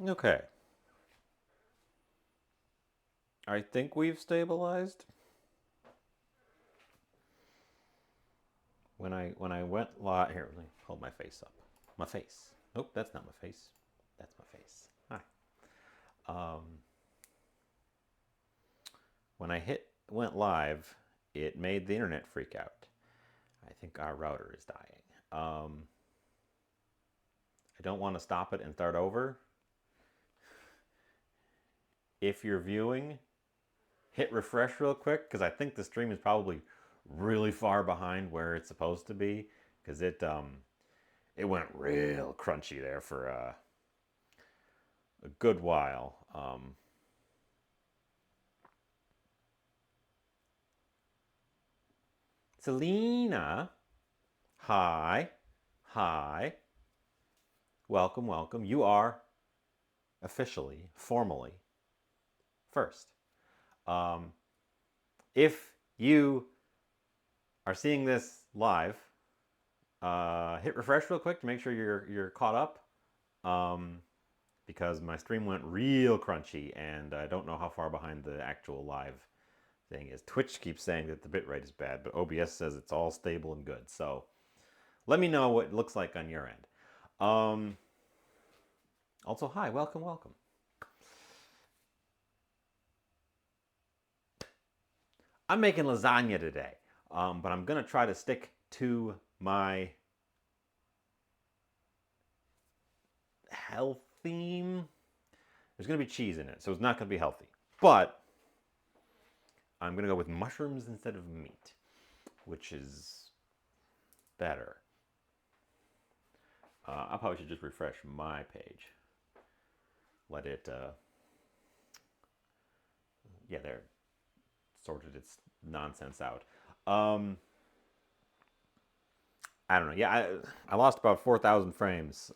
Okay. I think we've stabilized. When I went live here, let me hold my face up. My face. Nope, that's not my face. That's my face. Hi. Um, when I went live, it made the internet freak out. I think our router is dying. I don't want to stop it and start over. If you're viewing, hit refresh real quick because I think the stream is probably really far behind where it's supposed to be because it went real crunchy there for a good while. Selena, hi, hi, welcome, welcome. You are officially, formally first. Um, if you are seeing this live, hit refresh real quick to make sure you're caught up. Um, because my stream went real crunchy and I don't know how far behind the actual live thing is. Twitch keeps saying that the bitrate is bad, but OBS says it's all stable and good. So let me know what it looks like on your end. Also, hi, welcome, welcome. I'm making lasagna today, but I'm going to try to stick to my health theme. There's going to be cheese in it, so it's not going to be healthy. But I'm going to go with mushrooms instead of meat, which is better. I probably should just refresh my page. Let it, yeah, there, sorted its nonsense out. I don't know. Yeah, I lost about 4,000 frames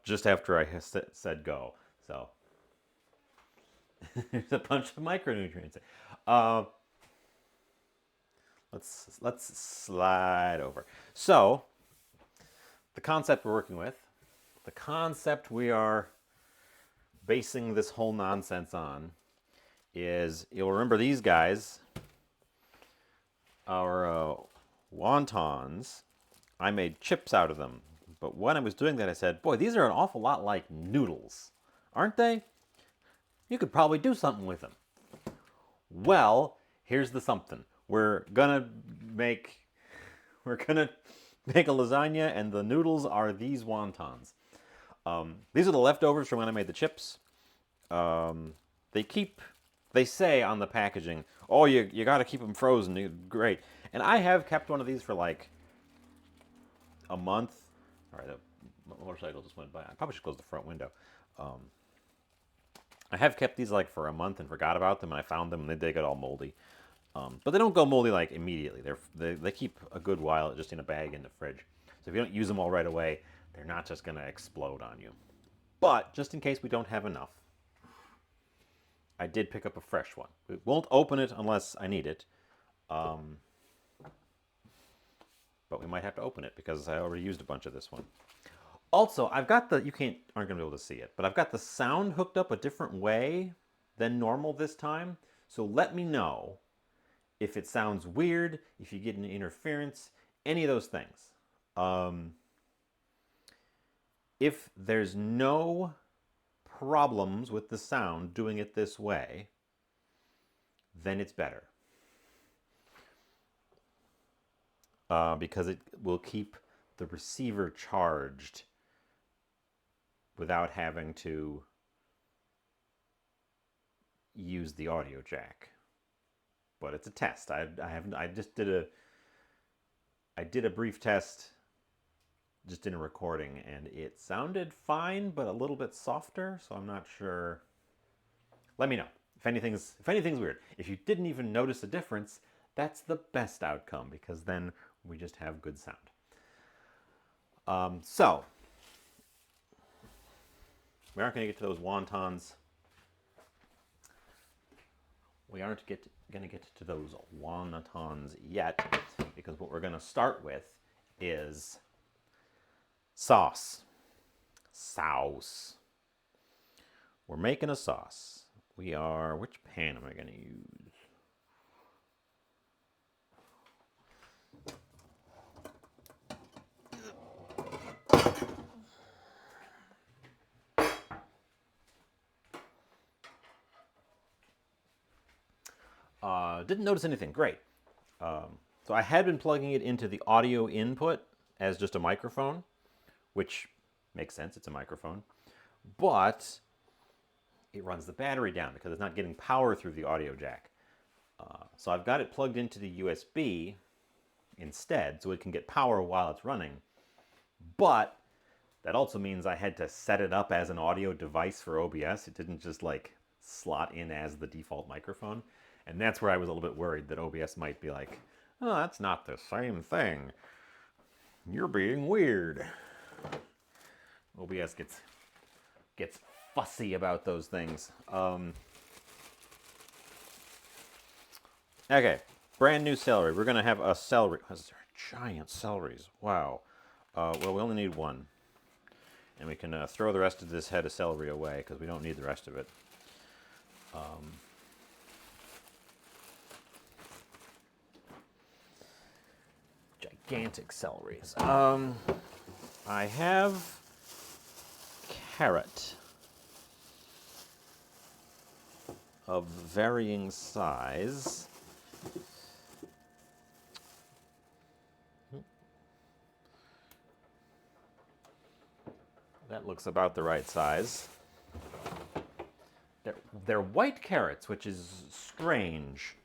just after I said go. So there's a bunch of micronutrients. Uh, let's slide over. So the concept we're working with, the concept we are basing this whole nonsense on, is you'll remember these guys, our wontons. I made chips out of them. But when I was doing that, I said, boy, these are an awful lot like noodles, aren't they? You could probably do something with them. Well, here's the something. Make we're gonna make a lasagna, and the noodles are these wontons. These are the leftovers from when I made the chips. Um, they keep, they say on the packaging, oh, you got to keep them frozen. Great. And I have kept one of these for like a month. All right, the motorcycle just went by. I probably should close the front window. Um, I have kept these like for a month and forgot about them, and I found them and they get all moldy. But they don't go moldy like immediately. They keep a good while just in a bag in the fridge. So if you don't use them all right away, they're not just going to explode on you. But just in case we don't have enough, I did pick up a fresh one. We won't open it unless I need it. Um, but we might have to open it because I already used a bunch of this one. Also, I've got the, you aren't going to be able to see it, but I've got the sound hooked up a different way than normal this time. So let me know if it sounds weird, if you get an interference, any of those things. If there's no problems with the sound doing it this way, then it's better. Because it will keep the receiver charged without having to use the audio jack. But it's a test. I did a brief test just in a recording, and it sounded fine, but a little bit softer. So I'm not sure. Let me know if anything's weird. If you didn't even notice a difference, that's the best outcome because then we just have good sound. So we aren't going to get to those wontons. We aren't going to get to those wontons yet because what we're going to start with is sauce. Sauce. We're making a sauce. Which pan am I going to use? Didn't notice anything. Great. So I had been plugging it into the audio input as just a microphone, which makes sense. It's a microphone. But it runs the battery down because it's not getting power through the audio jack. So I've got it plugged into the USB instead so it can get power while it's running. But that also means I had to set it up as an audio device for OBS. It didn't just like slot in as the default microphone. And that's where I was a little bit worried that OBS might be like, oh, that's not the same thing. You're being weird. OBS gets fussy about those things. Okay, brand new celery. We're gonna have a celery. Those are giant celeries. Wow. Well, we only need one, and we can throw the rest of this head of celery away because we don't need the rest of it. Gigantic celeries. I have carrot of varying size. That looks about the right size. They're white carrots, which is strange.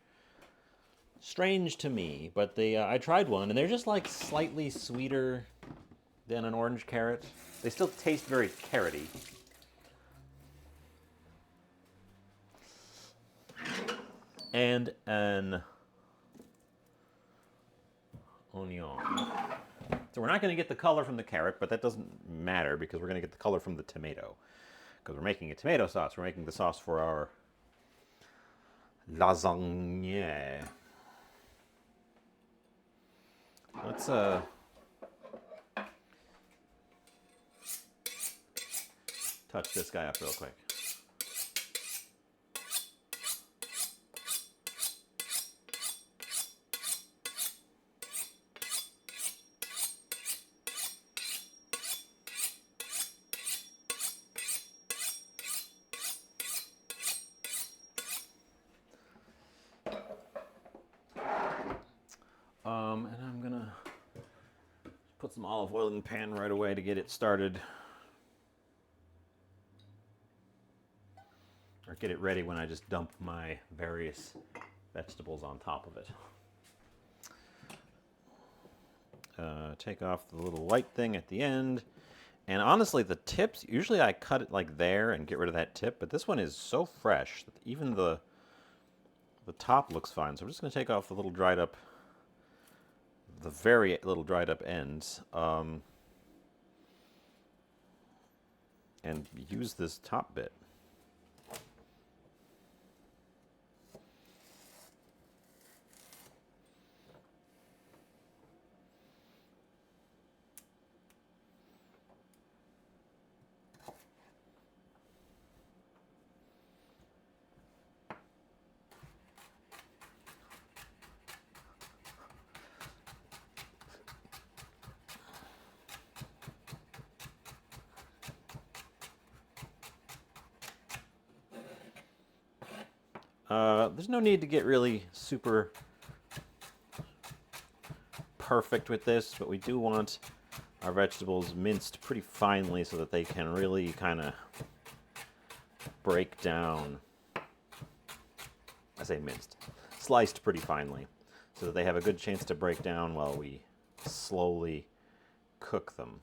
Strange to me, but I tried one, and they're just like slightly sweeter than an orange carrot. They still taste very carroty. And an onion. So we're not going to get the color from the carrot, but that doesn't matter because we're going to get the color from the tomato. Because we're making a tomato sauce. We're making the sauce for our lasagna. Let's touch this guy up real quick. And I'm gonna put some olive oil in the pan right away to get it started. Or get it ready when I just dump my various vegetables on top of it. Take off the little white thing at the end. And honestly, the tips, usually I cut it like there and get rid of that tip, but this one is so fresh that even the top looks fine. So I'm just gonna take off the little dried up, the very little dried up ends, and use this top bit. There's no need to get really super perfect with this, but we do want our vegetables minced pretty finely so that they can really kind of break down. I say minced, sliced pretty finely so that they have a good chance to break down while we slowly cook them.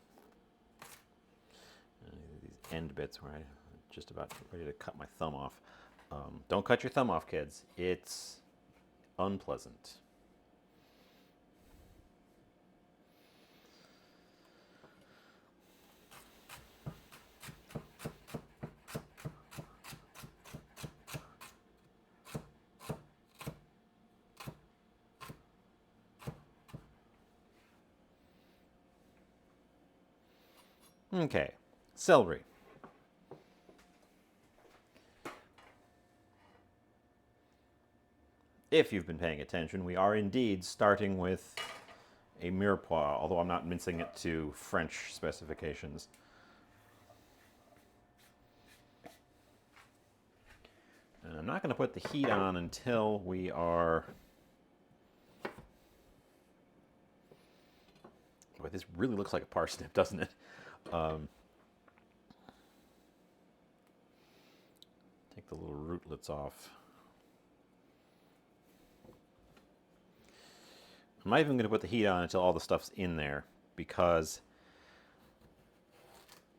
These end bits where I'm just about ready to cut my thumb off. Don't cut your thumb off, kids. It's unpleasant. Okay, celery. If you've been paying attention, we are indeed starting with a mirepoix, although I'm not mincing it to French specifications. And I'm not going to put the heat on until we are... Boy, this really looks like a parsnip, doesn't it? Take the little rootlets off. I'm not even going to put the heat on until all the stuff's in there, because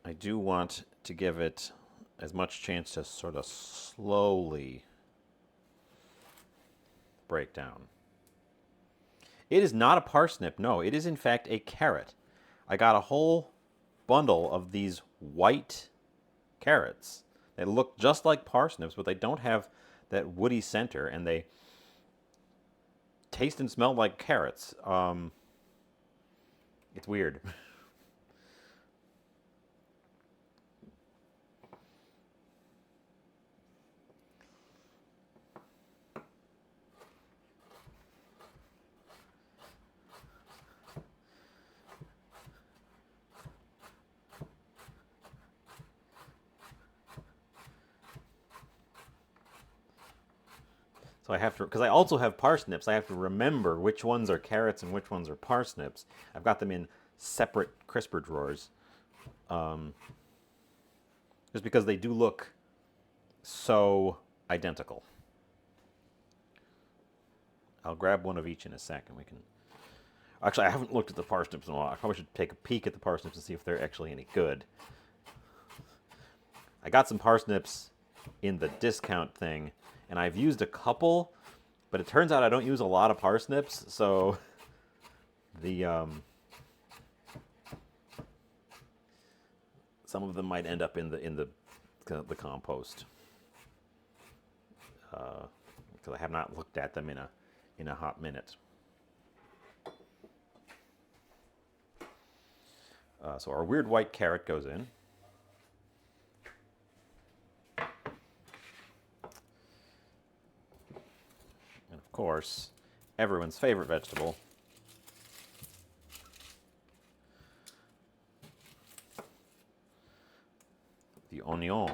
I do want to give it as much chance to sort of slowly break down. It is not a parsnip, no, it is in fact a carrot. I got a whole bundle of these white carrots. They look just like parsnips, but they don't have that woody center, and they taste and smell like carrots. It's weird. So I have to, because I also have parsnips, I have to remember which ones are carrots and which ones are parsnips. I've got them in separate crisper drawers. Just because they do look so identical. I'll grab one of each in a second. We can. Actually, I haven't looked at the parsnips in a while. I probably should take a peek at the parsnips and see if they're actually any good. I got some parsnips in the discount thing, and I've used a couple, but it turns out I don't use a lot of parsnips, so the some of them might end up in the compost, because I have not looked at them in a hot minute. So our weird white carrot goes in. And of course, everyone's favorite vegetable, the onion.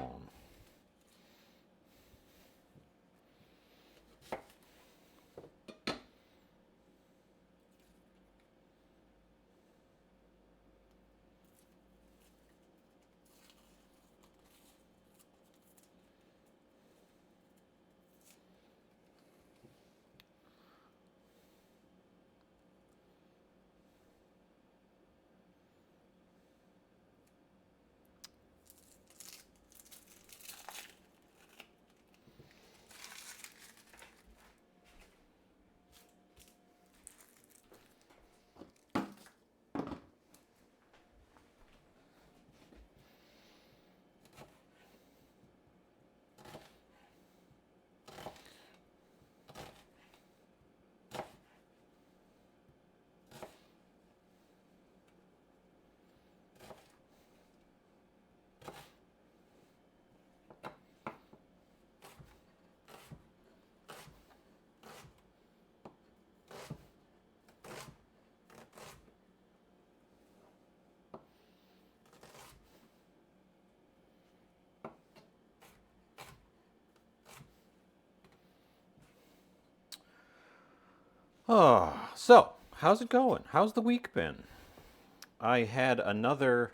Oh, so how's it going? How's the week been? I had another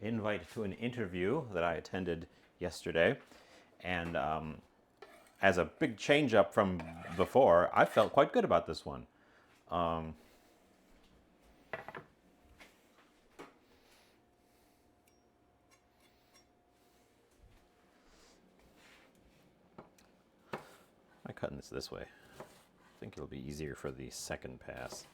invite to an interview that I attended yesterday, and as a big change up from before, I felt quite good about this one. Um, I'm cutting this way. I think it'll be easier for the second pass.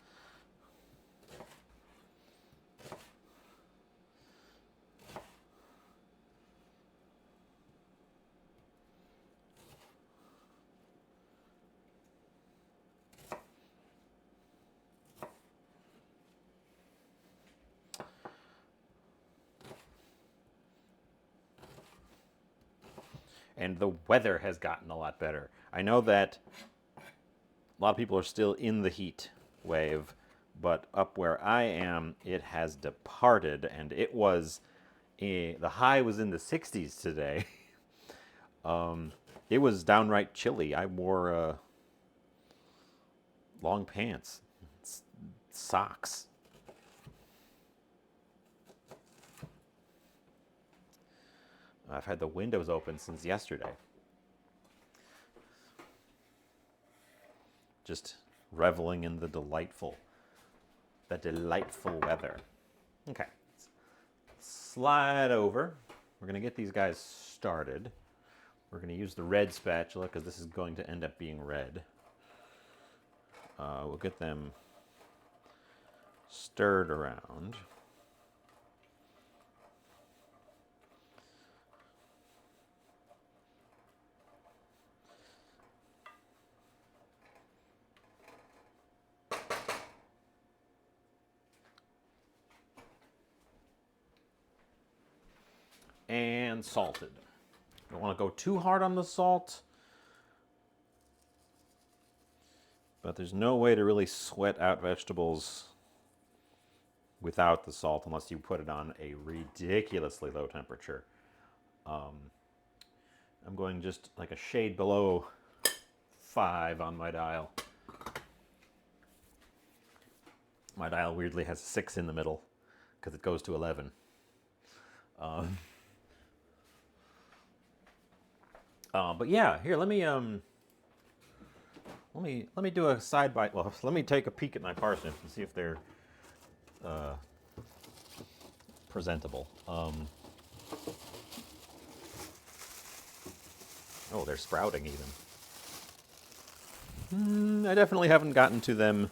and the weather has gotten a lot better. I know that a lot of people are still in the heat wave, but up where I am, it has departed, and it was the high was in the 60s today. It was downright chilly. I wore long pants, socks. I've had the windows open since yesterday. Just reveling in the delightful weather. Okay, slide over. We're gonna get these guys started. We're gonna use the red spatula because this is going to end up being red. We'll get them stirred around. And salted. Don't want to go too hard on the salt, but there's no way to really sweat out vegetables without the salt unless you put it on a ridiculously low temperature. I'm going just like a shade below 5 on my dial. My dial weirdly has 6 in the middle because it goes to 11. But yeah, here let me do a side by. Well, let me take a peek at my parsnips and see if they're presentable. Oh, they're sprouting even. I definitely haven't gotten to them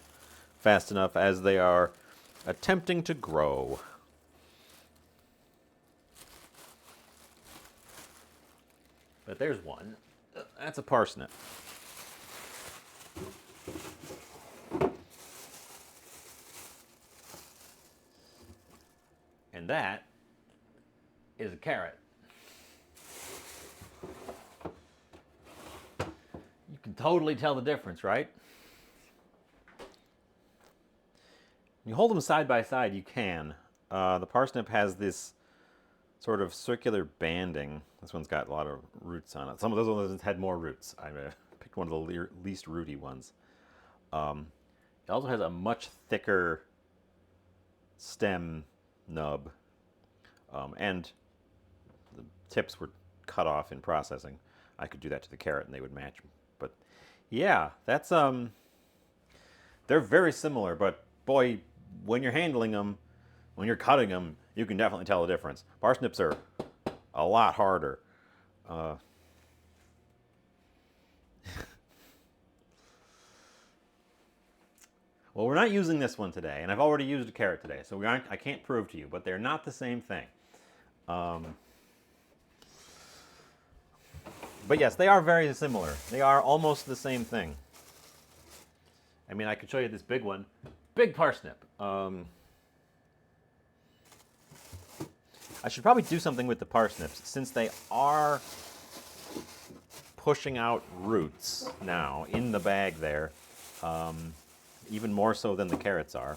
fast enough as they are attempting to grow. But there's one. That's a parsnip. And that is a carrot. You can totally tell the difference, right? You hold them side by side, you can. The parsnip has this sort of circular banding. This one's got a lot of roots on it. Some of those ones had more roots. I picked one of the least rooty ones. It also has a much thicker stem nub, and the tips were cut off in processing. I could do that to the carrot and they would match. But yeah, that's they're very similar, but boy, when you're handling them, when you're cutting them, you can definitely tell the difference. Parsnips are a lot harder. Well, we're not using this one today, and I've already used a carrot today, so I can't prove to you, but they're not the same thing. But yes, they are very similar. They are almost the same thing. I mean, I could show you this big one. Big parsnip. I should probably do something with the parsnips, since they are pushing out roots now in the bag there, even more so than the carrots are.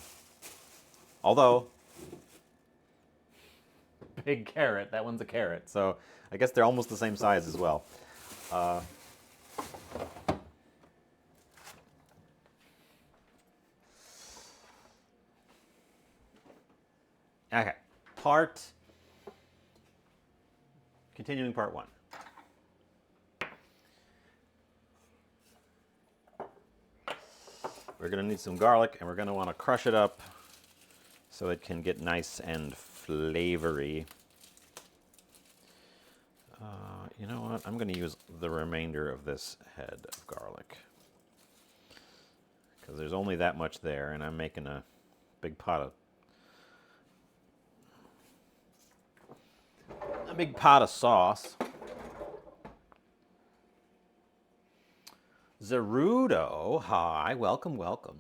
Although, big carrot, that one's a carrot, so I guess they're almost the same size as well. Okay, continuing part 1. We're going to need some garlic, and we're going to want to crush it up so it can get nice and flavory. You know what? I'm going to use the remainder of this head of garlic because there's only that much there, and I'm making a big pot of sauce. Zerudo, hi, welcome, welcome.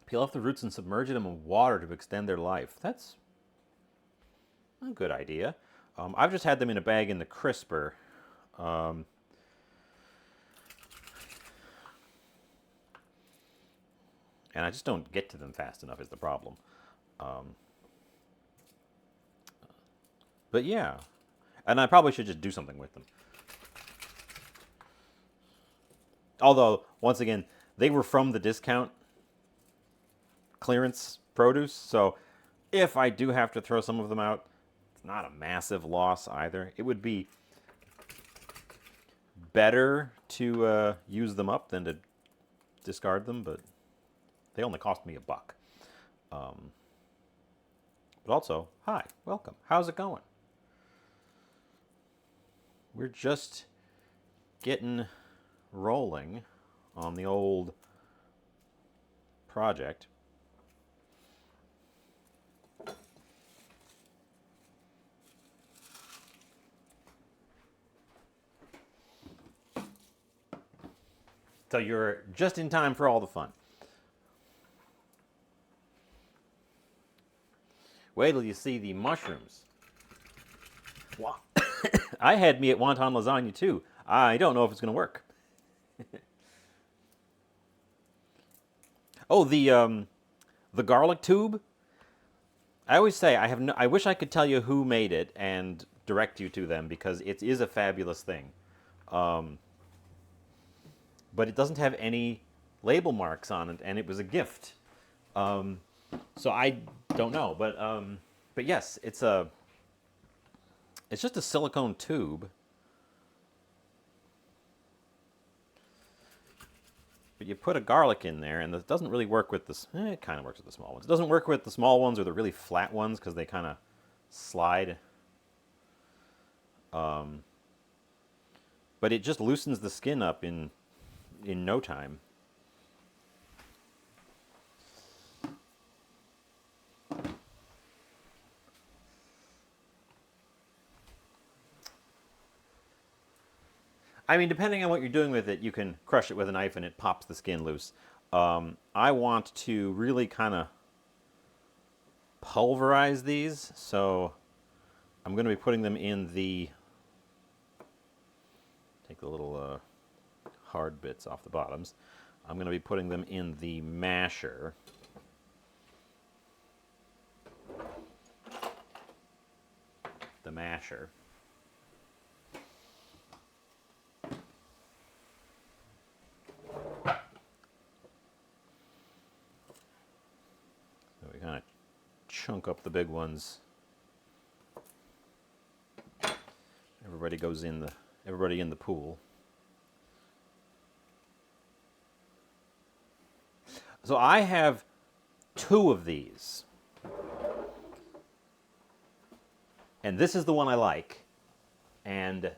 Peel off the roots and submerge them in water to extend their life. That's a good idea. I've just had them in a bag in the crisper, And I just don't get to them fast enough is the problem. Um, but yeah, and I probably should just do something with them. Although, once again, they were from the discount clearance produce, so if I do have to throw some of them out, it's not a massive loss either. It would be better to use them up than to discard them, but they only cost me $1. But also, hi, welcome. How's it going? We're just getting rolling on the old project. So you're just in time for all the fun. Wait till you see the mushrooms. Wow. I had me at Wonton Lasagna too. I don't know if it's going to work. Oh, the garlic tube. I always say I have no, I wish I could tell you who made it and direct you to them because it is a fabulous thing. But it doesn't have any label marks on it, and it was a gift. So I don't know, but yes, it's just a silicone tube. But you put a garlic in there, and it doesn't really work with the. It kind of works with the small ones. It doesn't work with the small ones or the really flat ones because they kind of slide. But it just loosens the skin up in no time. I mean, depending on what you're doing with it, you can crush it with a knife and it pops the skin loose. I want to really kind of pulverize these, so I'm going to be putting them in the. Take the little hard bits off the bottoms. I'm going to be putting them in the masher. The masher. So we kind of chunk up the big ones. Everybody goes in the. Everybody in the pool. So I have 2 of these. And this is the one I like. And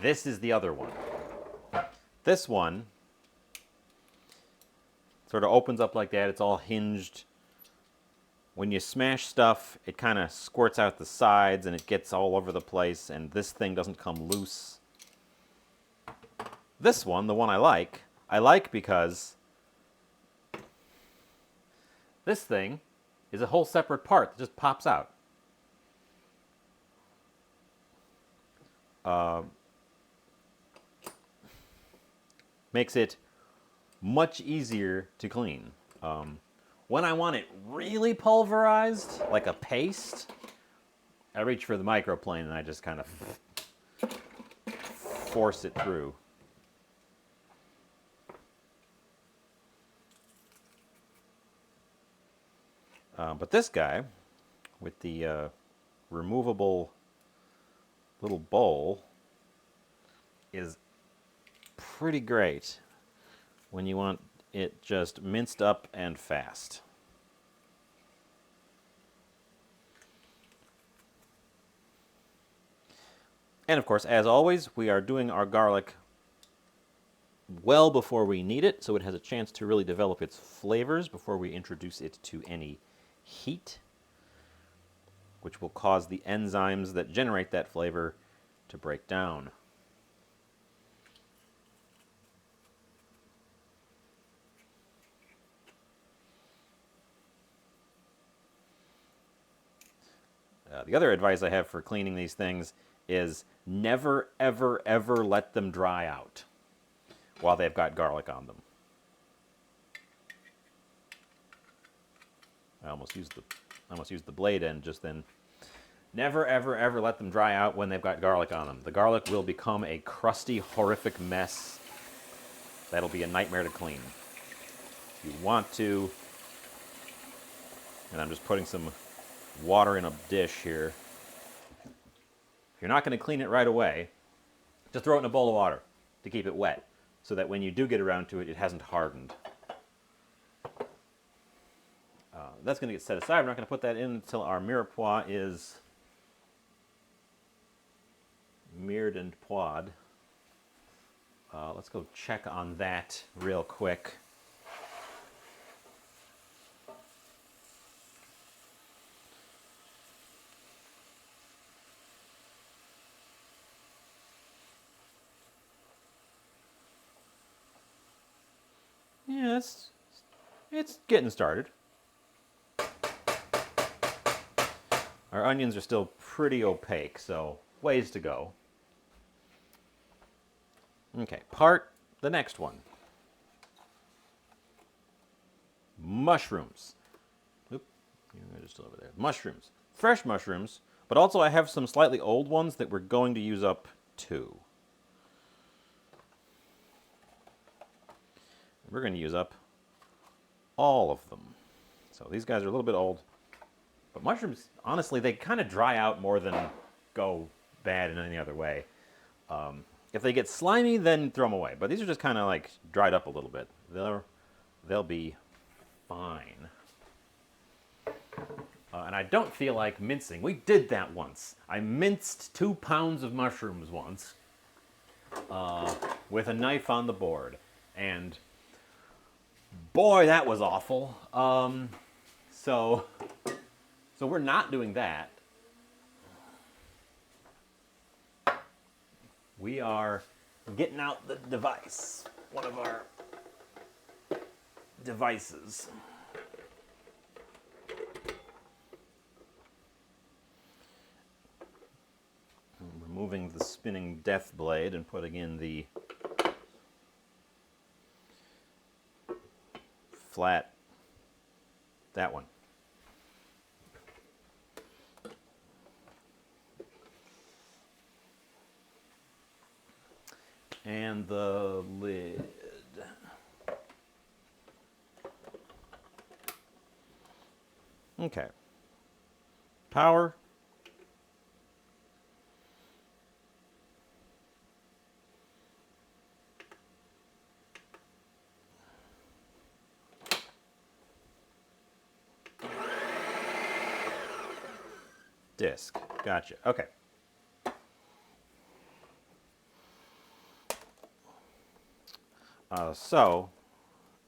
this is the other one. This one sort of opens up like that. It's all hinged. When you smash stuff, it kind of squirts out the sides and it gets all over the place, and this thing doesn't come loose. This one, the one I like because this thing is a whole separate part that just pops out. Makes it much easier to clean. When I want it really pulverized, like a paste, I reach for the microplane and I just kind of force it through. But this guy, with the removable little bowl, is pretty great when you want it just minced up and fast. And of course, as always, we are doing our garlic well before we need it, so it has a chance to really develop its flavors before we introduce it to any heat, which will cause the enzymes that generate that flavor to break down. The other advice I have for cleaning these things is never, ever, ever let them dry out while they've got garlic on them. I almost used the blade end just then. Never, ever, ever let them dry out when they've got garlic on them. The garlic will become a crusty, horrific mess. That'll be a nightmare to clean. If you want to, and I'm just putting some water in a dish here. If you're not going to clean it right away, just throw it in a bowl of water to keep it wet, so that when you do get around to it, it hasn't hardened. That's going to get set aside. We're not going to put that in until our mirepoix is mirrored and poid. Let's go check on that real quick. Yeah, it's getting started. Our onions are still pretty opaque, so ways to go. Okay, the next one. Mushrooms. Oop, you're just over there. Mushrooms. Fresh mushrooms, but also I have some slightly old ones that we're going to use up too. We're going to use up all of them. So these guys are a little bit old. But mushrooms, honestly, they kind of dry out more than go bad in any other way. If they get slimy, then throw them away. But these are just kind of like dried up a little bit. They'll be fine. And I don't feel like mincing. We did that once. I minced 2 pounds of mushrooms once with a knife on the board. And boy, that was awful. So we're not doing that. We are getting out the device, one of our devices. I'm removing the spinning death blade and putting in the flat, that one. And the lid. Okay. Power. Disc. Gotcha. Okay. So,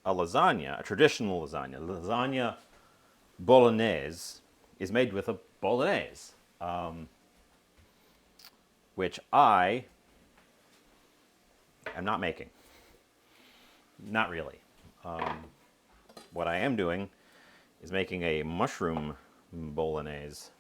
a lasagna, a traditional lasagna bolognese, is made with a bolognese, which I am not making. Not really. What I am doing is making a mushroom bolognese.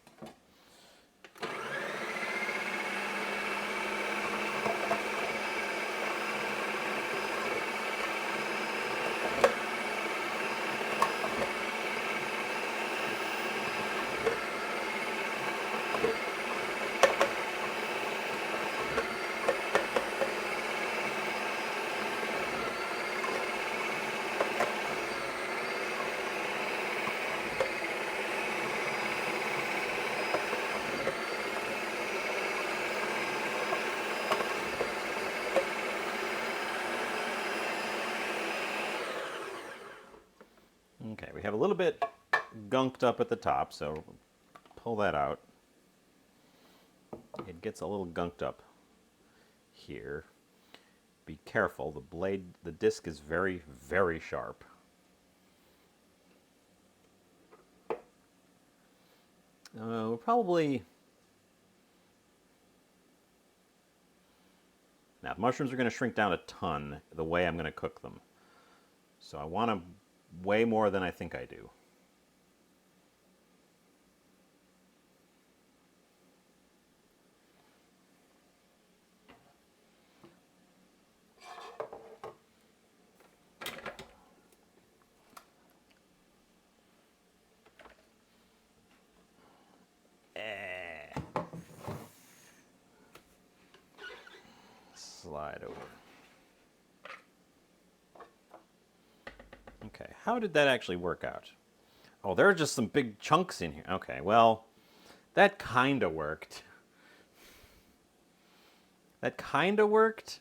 Okay, we have a little bit gunked up at the top, so pull that out. It gets a little gunked up here. Be careful, the disc is very, very sharp. We're probably... Now, the mushrooms are going to shrink down a ton the way I'm going to cook them. So I want to way more than I think I do. slide over. Okay, how did that actually work out? Oh, there are just some big chunks in here. Okay, well, that kind of worked. That kind of worked,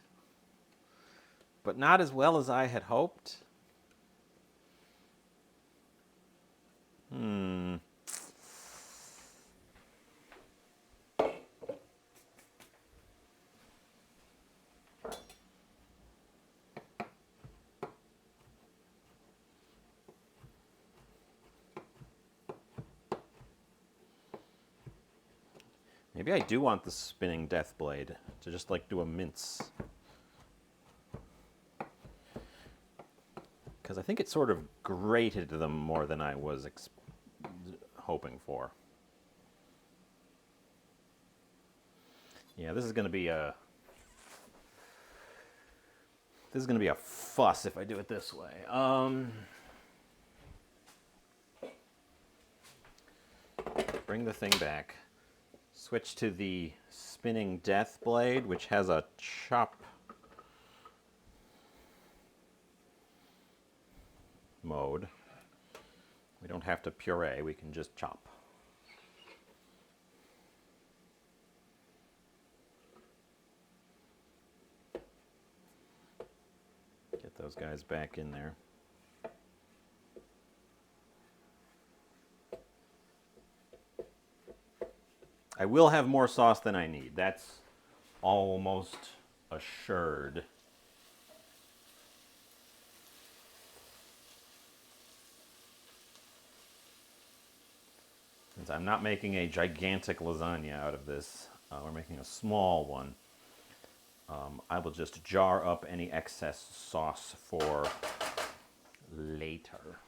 but not as well as I had hoped. Maybe I do want the spinning death blade to just like do a mince. Because I think it sort of grated them more than I was hoping for. Yeah, this is going to be a fuss if I do it this way. Bring the thing back. Switch to the spinning death blade, which has a chop mode. We don't have to puree, we can just chop. Get those guys back in there. I will have more sauce than I need. That's almost assured. Since I'm not making a gigantic lasagna out of this, we're making a small one. I will just jar up any excess sauce for later.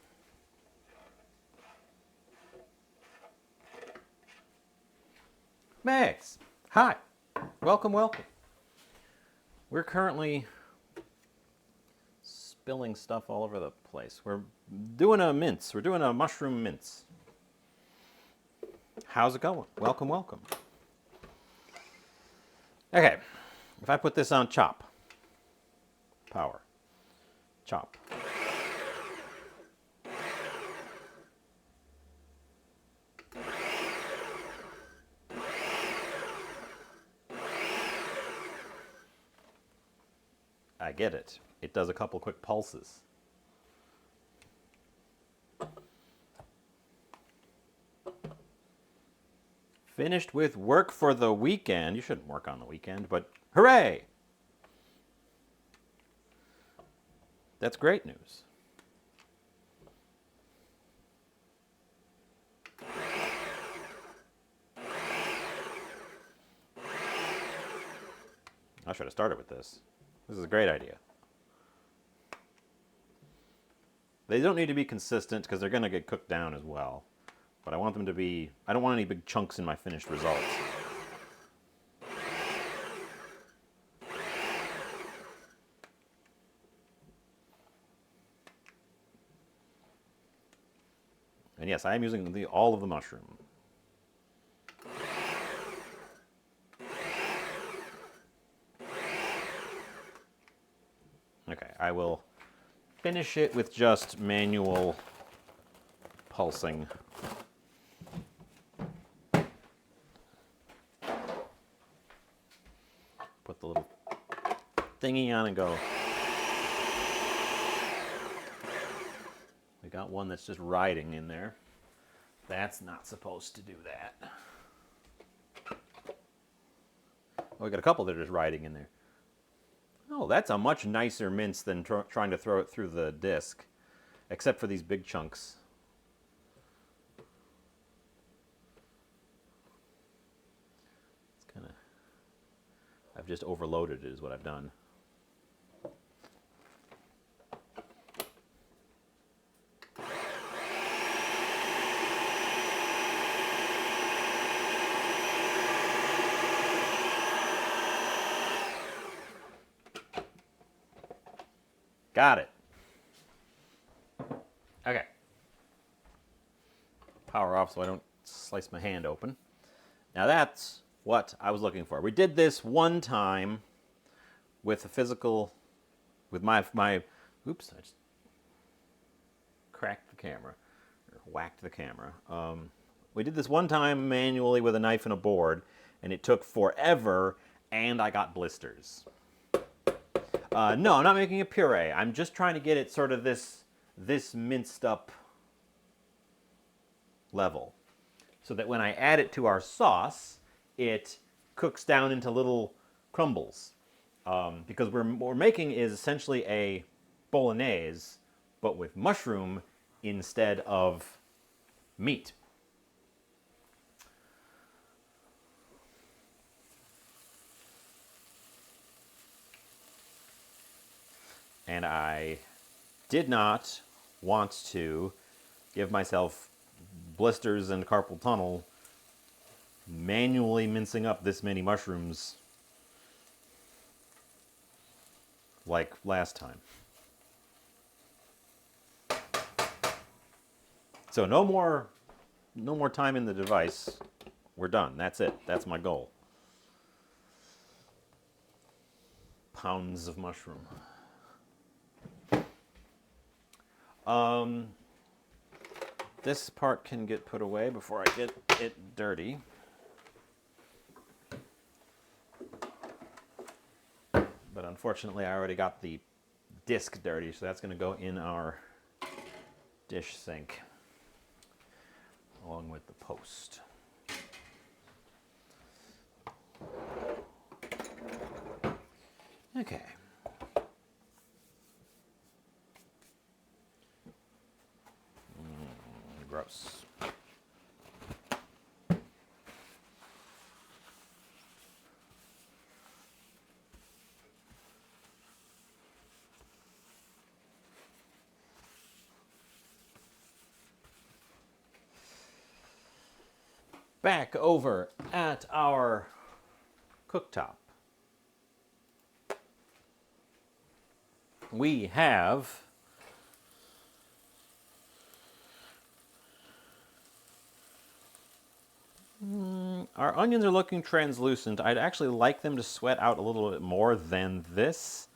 Max, hi, welcome, welcome. We're currently spilling stuff all over the place. We're doing a mince. We're doing a mushroom mince. How's it going? Welcome, welcome. Okay, if I put this on chop, power, chop. I get it. It does a couple quick pulses. Finished with work for the weekend. You shouldn't work on the weekend, but hooray! That's great news. I should have started with this. This is a great idea. They don't need to be consistent because they're going to get cooked down as well. But I want them to be... I don't want any big chunks in my finished results. And yes, I am using all of the mushroom. Okay, I will finish it with just manual pulsing. Put the little thingy on and go. We got one that's just riding in there. That's not supposed to do that. Oh, we got a couple that are just riding in there. Oh, that's a much nicer mince than trying to throw it through the disc, except for these big chunks. It's kind of... I've just overloaded it is what I've done. Got it. Okay. Power off so I don't slice my hand open. Now that's what I was looking for. We did this one time with a physical, with my oops, I just cracked the camera, or whacked the camera. We did this one time manually with a knife and a board, and it took forever, and I got blisters. No, I'm not making a puree. I'm just trying to get it sort of this minced up level, so that when I add it to our sauce, it cooks down into little crumbles. Because what we're making is essentially a bolognese, but with mushroom instead of meat. And I did not want to give myself blisters and carpal tunnel manually mincing up this many mushrooms like last time. So no more time in the device. We're done. That's it. That's my goal. Pounds of mushroom. This part can get put away before I get it dirty. But unfortunately, I already got the disc dirty, so that's going to go in our dish sink along with the post. Okay. Gross. Back over at our cooktop, we have our onions are looking translucent. I'd actually like them to sweat out a little bit more than this.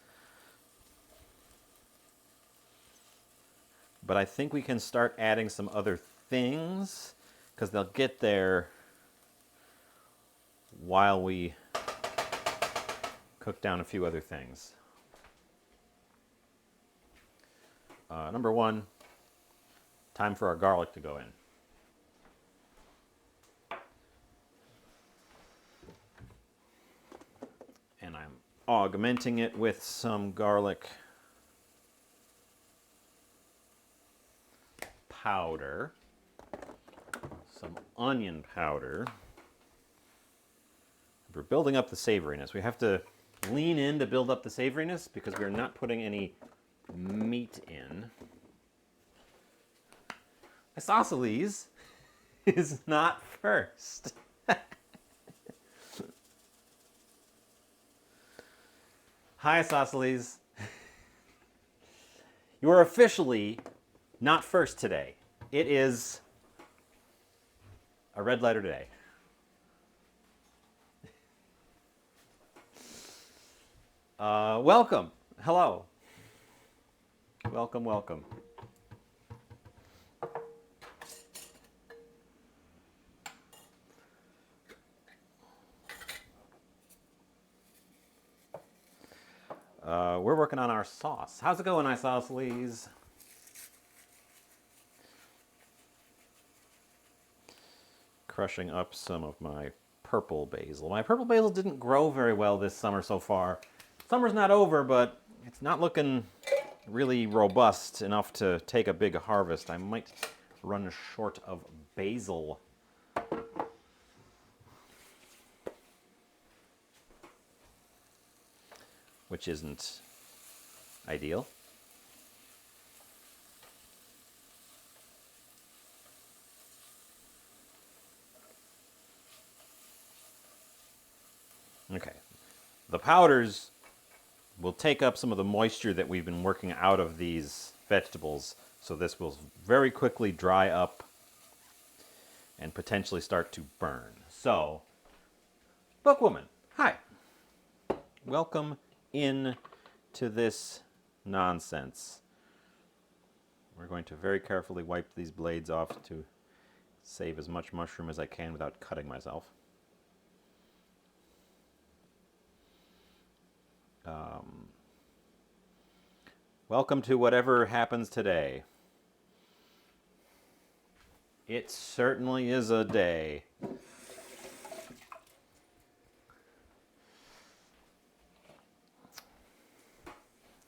But I think we can start adding some other things, because they'll get there while we cook down a few other things. Number one, time for our garlic to go in. And I'm augmenting it with some garlic powder, some onion powder. We're building up the savoriness. We have to lean in to build up the savoriness because we're not putting any meat in. Isosceles is not first. Hi, Isosceles. You are officially not first today. It is a red letter day. Welcome. Hello. Welcome, welcome. We're working on our sauce. How's it going, Isosceles? Crushing up some of my purple basil. My purple basil didn't grow very well this summer so far. Summer's not over, but it's not looking really robust enough to take a big harvest. I might run short of basil. Which isn't ideal. Okay. The powders will take up some of the moisture that we've been working out of these vegetables, so this will very quickly dry up and potentially start to burn. So, Bookwoman, hi. Welcome in to this nonsense. We're going to very carefully wipe these blades off to save as much mushroom as I can without cutting myself. Welcome to whatever happens today. It certainly is a day.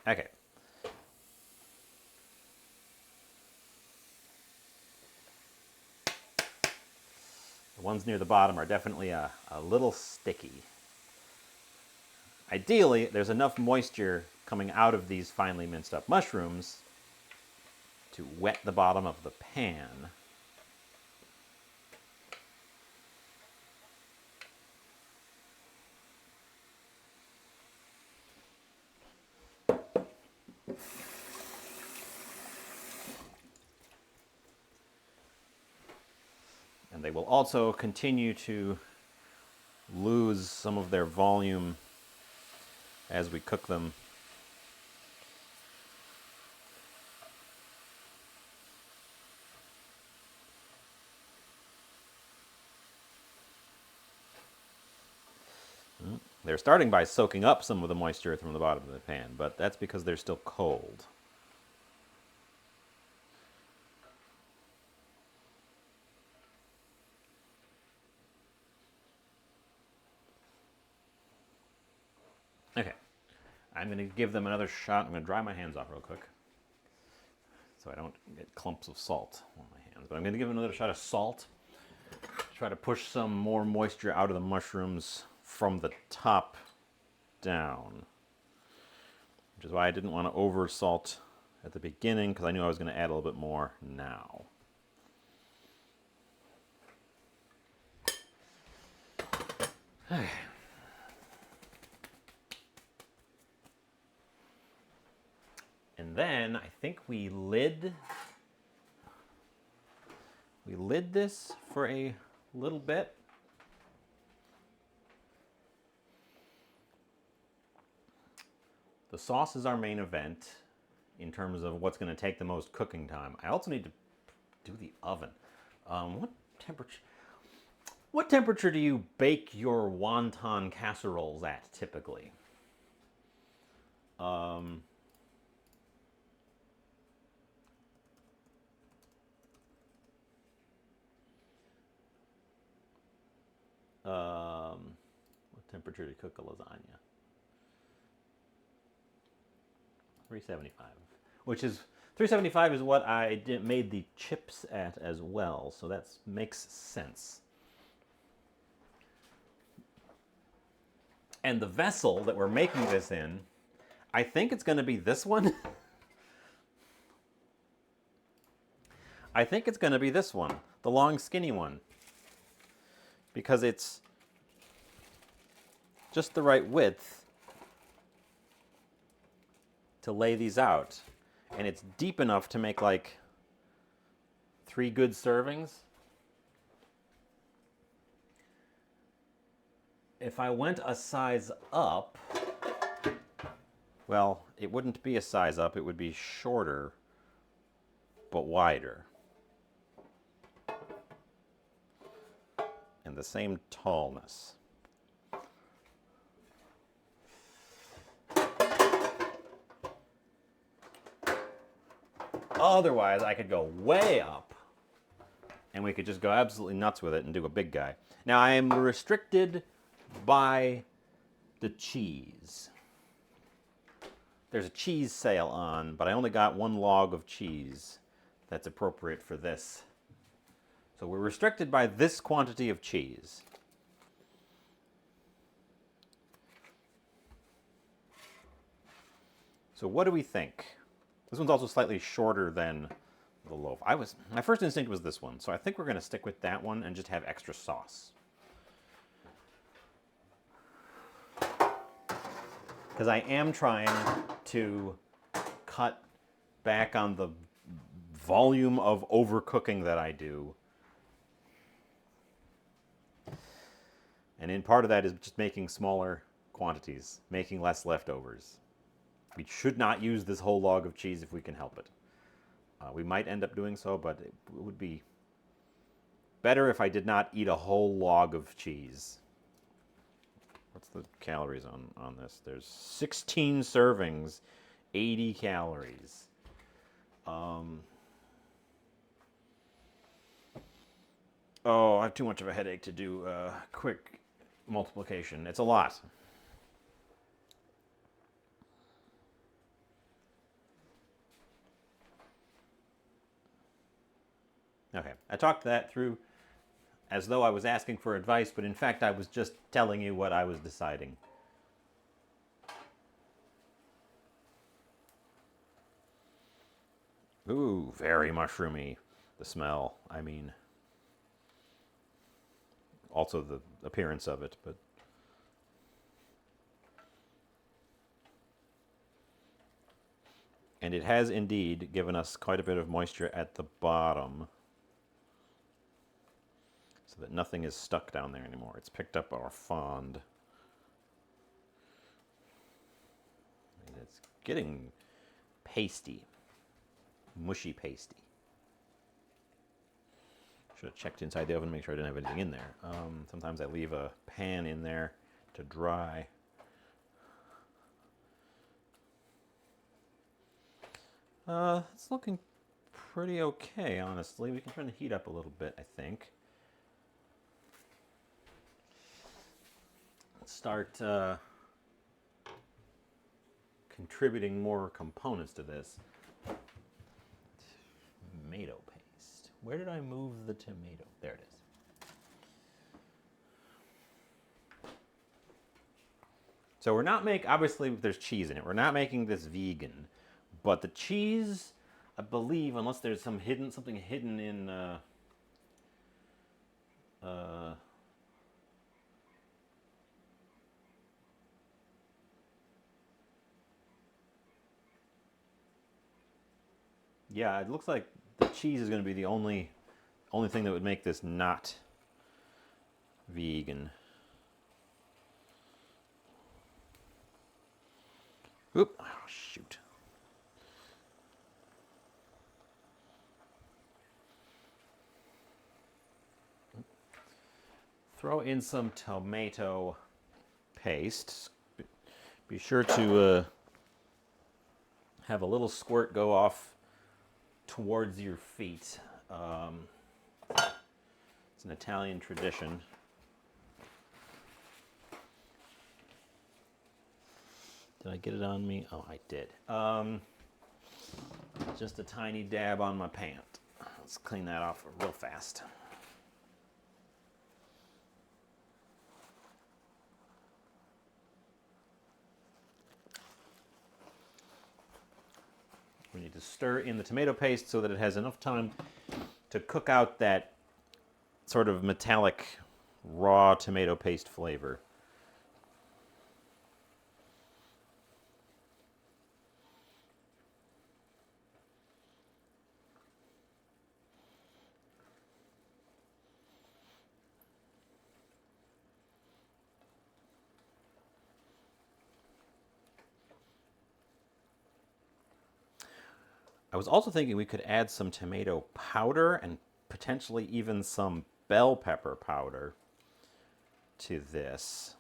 Okay. The ones near the bottom are definitely a little sticky. Ideally, there's enough moisture coming out of these finely minced up mushrooms to wet the bottom of the pan. And they will also continue to lose some of their volume as we cook them. They're starting by soaking up some of the moisture from the bottom of the pan, but that's because they're still cold. Okay, I'm going to give them another shot. I'm going to dry my hands off real quick so I don't get clumps of salt on my hands. But I'm going to give them another shot of salt. Try to push some more moisture out of the mushrooms from the top down, which is why I didn't want to over salt at the beginning, because I knew I was going to add a little bit more now. And then I think we lid this for a little bit. The sauce is our main event in terms of what's going to take the most cooking time. I also need to do the oven. What temperature do you bake your wonton casseroles at typically? What temperature do you cook a lasagna? 375, which is 375 is what I made the chips at as well, so that makes sense. And the vessel that we're making this in, I think it's going to be this one. I think it's going to be this one, the long skinny one, because it's just the right width to lay these out, and it's deep enough to make like 3 good servings. If I went a size up, well, it wouldn't be a size up, it would be shorter but wider and the same tallness. Otherwise, I could go way up, and we could just go absolutely nuts with it and do a big guy. Now, I am restricted by the cheese. There's a cheese sale on, but I only got 1 log of cheese that's appropriate for this. So we're restricted by this quantity of cheese. So what do we think? This one's also slightly shorter than the loaf. My first instinct was this one, so I think we're going to stick with that one and just have extra sauce. Because I am trying to cut back on the volume of overcooking that I do. And in part of that is just making smaller quantities, making less leftovers. We should not use this whole log of cheese if we can help it. We might end up doing so, but it would be better if I did not eat a whole log of cheese. What's the calories on this? There's 16 servings, 80 calories. Oh, I have too much of a headache to do quick multiplication. It's a lot. Okay, I talked that through as though I was asking for advice, but in fact I was just telling you what I was deciding. Ooh, very mushroomy. The smell, I mean. Also the appearance of it, but... And it has indeed given us quite a bit of moisture at the bottom, so that nothing is stuck down there anymore. It's picked up our fond. And it's getting pasty. Mushy pasty. Should have checked inside the oven to make sure I didn't have anything in there. Sometimes I leave a pan in there to dry. It's looking pretty okay, honestly. We can turn the heat up a little bit, I think. Let's start contributing more components to this. Tomato paste. Where did I move the tomato? There it is. So we're not obviously there's cheese in it. We're not making this vegan, but the cheese, I believe, unless there's something hidden in yeah, it looks like the cheese is going to be the only thing that would make this not vegan. Oop! Oh, shoot. Throw in some tomato paste. Be sure to have a little squirt go off towards your feet. It's an Italian tradition. Did I get it on me? Oh, I did. Just a tiny dab on my pant. Let's clean that off real fast. We need to stir in the tomato paste so that it has enough time to cook out that sort of metallic raw tomato paste flavor. I was also thinking we could add some tomato powder and potentially even some bell pepper powder to this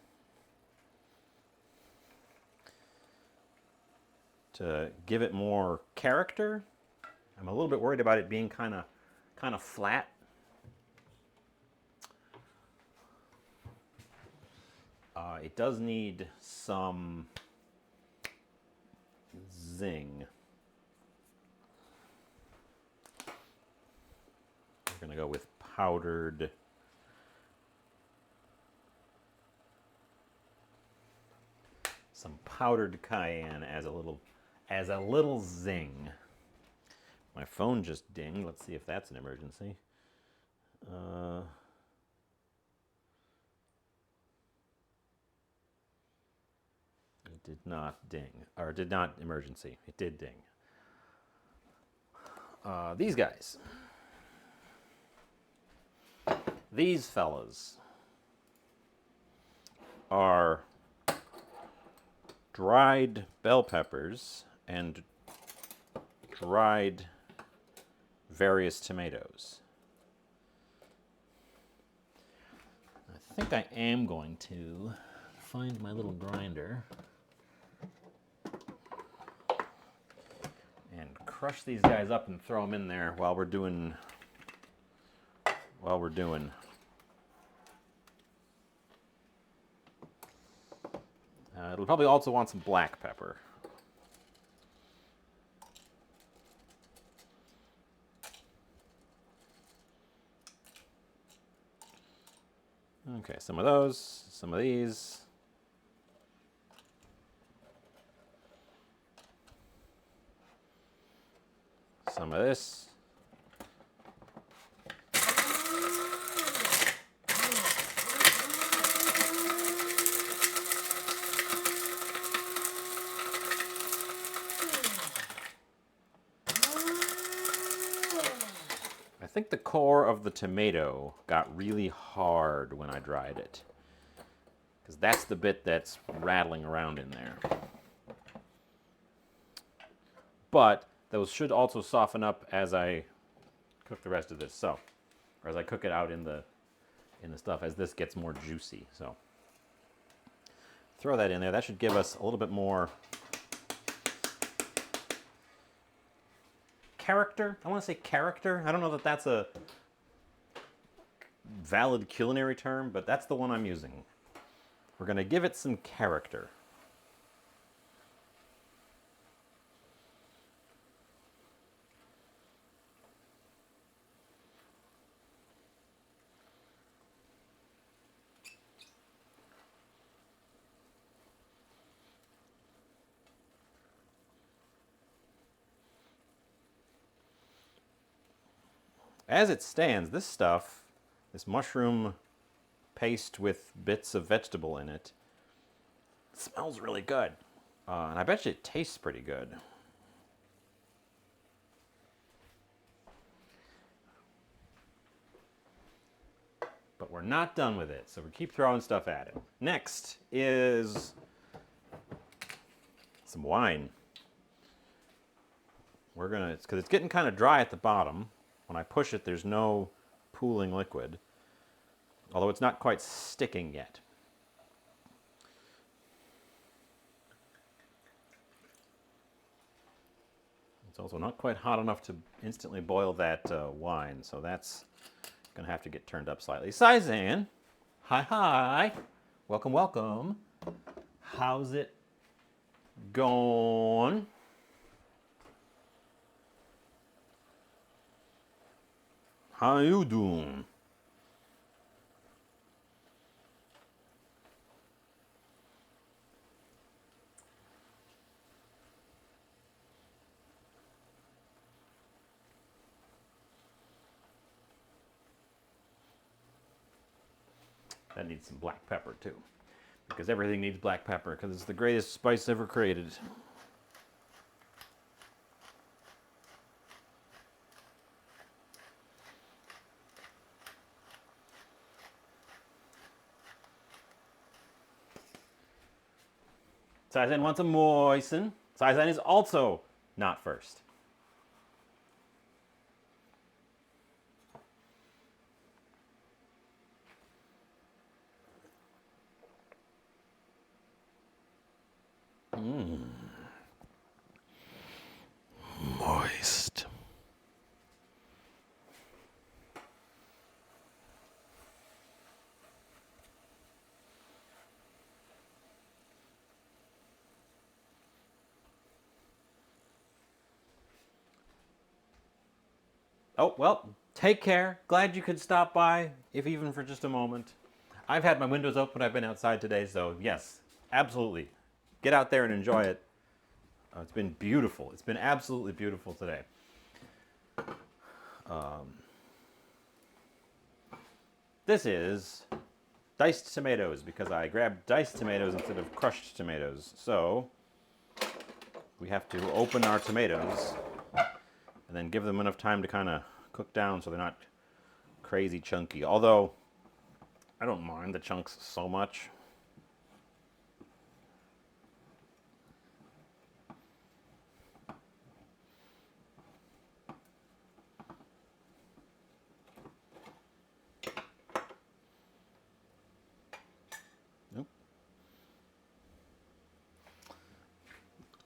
to give it more character. I'm a little bit worried about it being kind of flat. It does need some zing. We're going to go with powdered cayenne as a little zing. My phone just dinged. Let's see if that's an emergency. It did not ding, or did not emergency. It did ding. These guys. These fellas are dried bell peppers and dried various tomatoes. I think I am going to find my little grinder and crush these guys up and throw them in there while we're doing it'll probably also want some black pepper. Okay, some of those, some of these. Some of this. I think the core of the tomato got really hard when I dried it, because that's the bit that's rattling around in there. But those should also soften up as I cook the rest of this, or as I cook it out in the stuff as this gets more juicy. So throw that in there. That should give us a little bit more character. I want to say character. I don't know that that's a valid culinary term, but that's the one I'm using. We're going to give it some character. As it stands, this stuff, this mushroom paste with bits of vegetable in it, smells really good. And I bet you it tastes pretty good. But we're not done with it, so we keep throwing stuff at it. Next is some wine. Because it's getting kind of dry at the bottom. When I push it, there's no pooling liquid, although it's not quite sticking yet. It's also not quite hot enough to instantly boil that wine, so that's going to have to get turned up slightly. Saizan, hi. Welcome, welcome. How's it going? How you doing? That needs some black pepper too, because everything needs black pepper because it's the greatest spice ever created. Saizan wants a moisten. Saizan is also not first. Moist. Oh, well, take care. Glad you could stop by, if even for just a moment. I've had my windows open. I've been outside today, so yes, absolutely. Get out there and enjoy it. It's been beautiful. It's been absolutely beautiful today. This is diced tomatoes because I grabbed diced tomatoes instead of crushed tomatoes. So we have to open our tomatoes and then give them enough time to kind of cook down so they're not crazy chunky. Although I don't mind the chunks so much.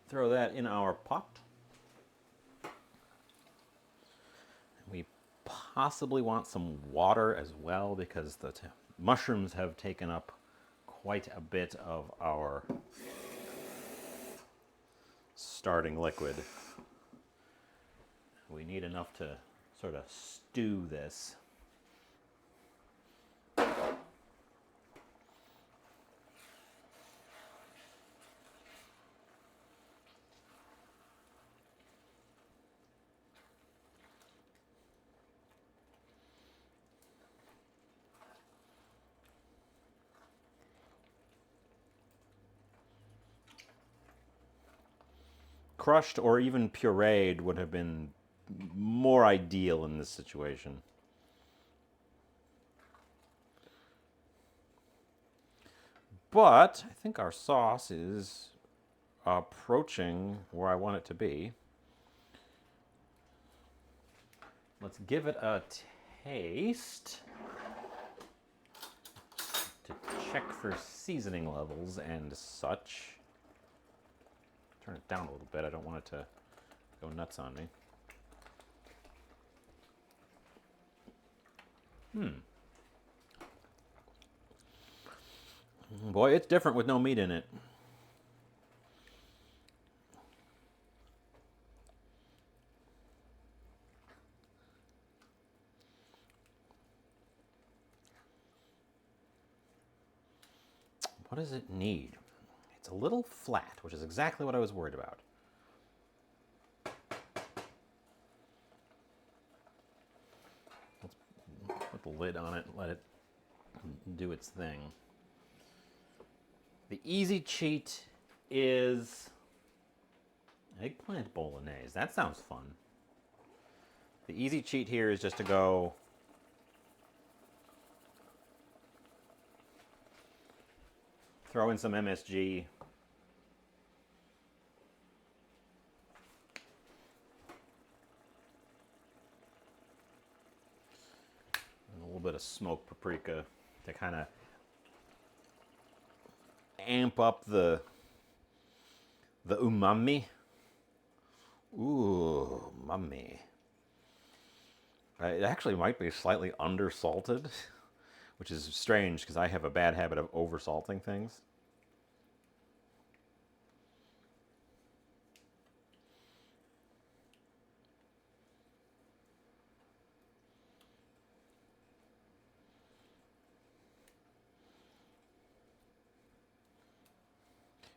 Throw that in our pot. We possibly want some water as well because the mushrooms have taken up quite a bit of our starting liquid. We need enough to sort of stew this. Crushed or even pureed would have been more ideal in this situation. But I think our sauce is approaching where I want it to be. Let's give it a taste to check for seasoning levels and such. Turn it down a little bit. I don't want it to go nuts on me. Boy, it's different with no meat in it. What does it need? It's a little flat, which is exactly what I was worried about. Let's put the lid on it and let it do its thing. The easy cheat is eggplant bolognese. That sounds fun. The easy cheat here is just to go throw in some MSG. And a little bit of smoked paprika to kind of amp up the umami. Ooh, umami. It actually might be slightly undersalted, which is strange because I have a bad habit of oversalting things.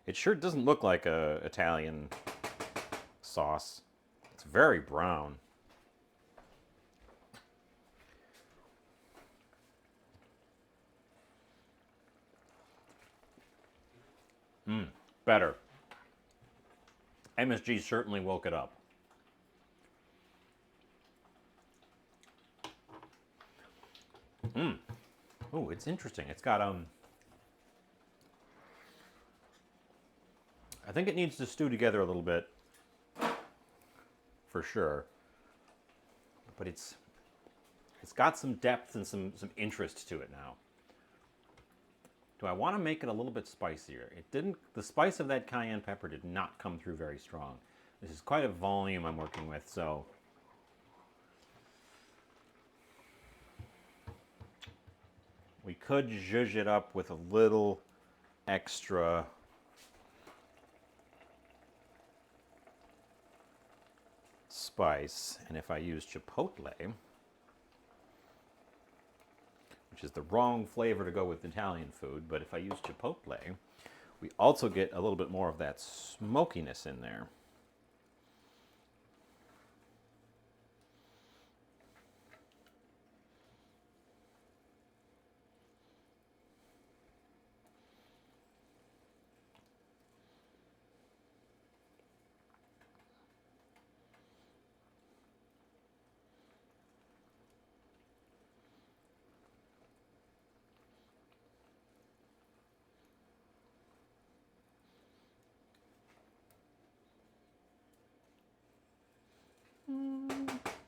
It sure doesn't look like a Italian sauce. It's very brown. Better. MSG certainly woke it up. Oh, it's interesting. It's got I think it needs to stew together a little bit, for sure. But it's got some depth and some interest to it now. Do I want to make it a little bit spicier? It didn't. The spice of that cayenne pepper did not come through very strong. This is quite a volume I'm working with, so we could zhuzh it up with a little extra spice. And if I use chipotle, which is the wrong flavor to go with Italian food, but if I use chipotle, we also get a little bit more of that smokiness in there.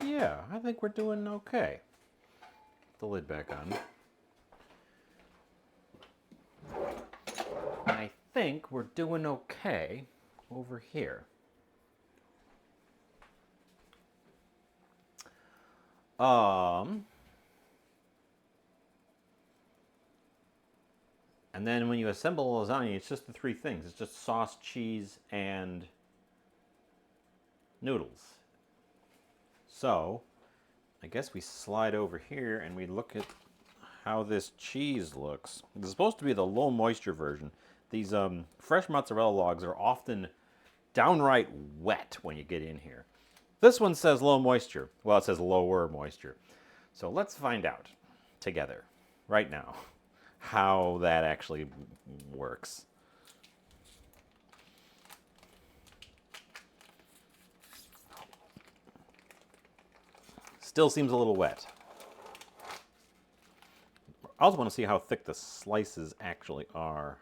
Yeah, I think we're doing okay. Put the lid back on. I think we're doing okay. over here. And then when you assemble a lasagna, it's just the three things. It's just sauce, cheese, and noodles. So, I guess we slide over here and we look at how this cheese looks. This is supposed to be the low moisture version. These fresh mozzarella logs are often downright wet when you get in here. This one says low moisture. Well, it says lower moisture. So let's find out together right now how that actually works. Still seems a little wet. I also want to see how thick the slices actually are.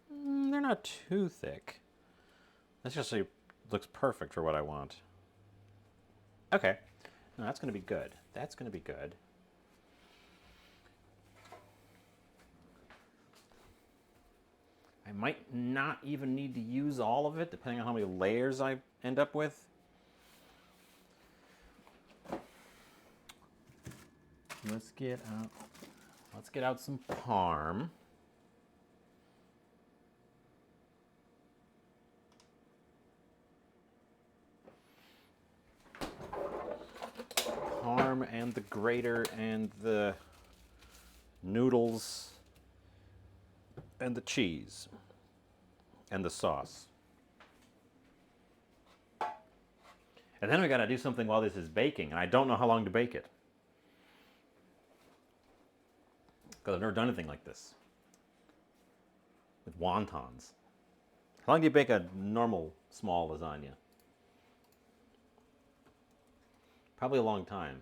They're not too thick. This actually looks perfect for what I want. Okay. No, that's going to be good. That's going to be good. I might not even need to use all of it, depending on how many layers I end up with. Let's get out some parm. Parm and the grater and the noodles and the cheese and the sauce. And then we got to do something while this is baking, and I don't know how long to bake it. Because I've never done anything like this with wontons. How long do you bake a normal small lasagna? Probably a long time.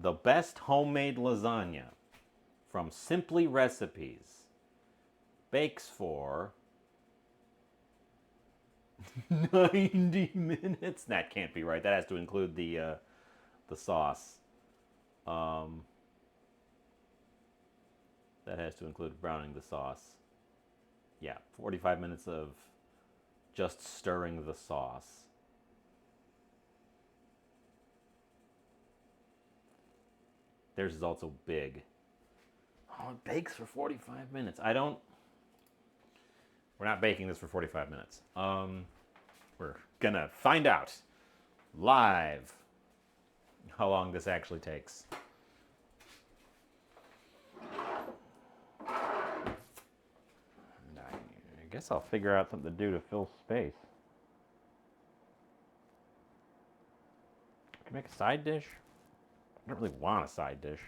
The best homemade lasagna from Simply Recipes bakes for 90 minutes. That can't be right. That has to include the sauce. That has to include browning the sauce. Yeah, 45 minutes of just stirring the sauce. Theirs is also big. Oh, it bakes for 45 minutes. We're not baking this for 45 minutes. We're gonna find out live how long this actually takes. And I guess I'll figure out something to do to fill space. Can I make a side dish? I don't really want a side dish.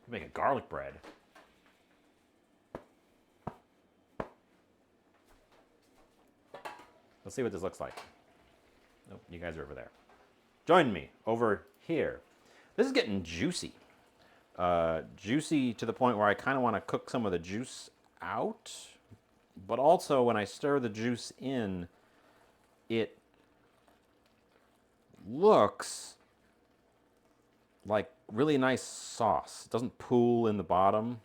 Make a garlic bread. Let's see what this looks like. Nope, you guys are over there. Join me over here. This is getting juicy. Juicy to the point where I kind of want to cook some of the juice out. But also, when I stir the juice in, it looks like really nice sauce. It doesn't pool in the bottom.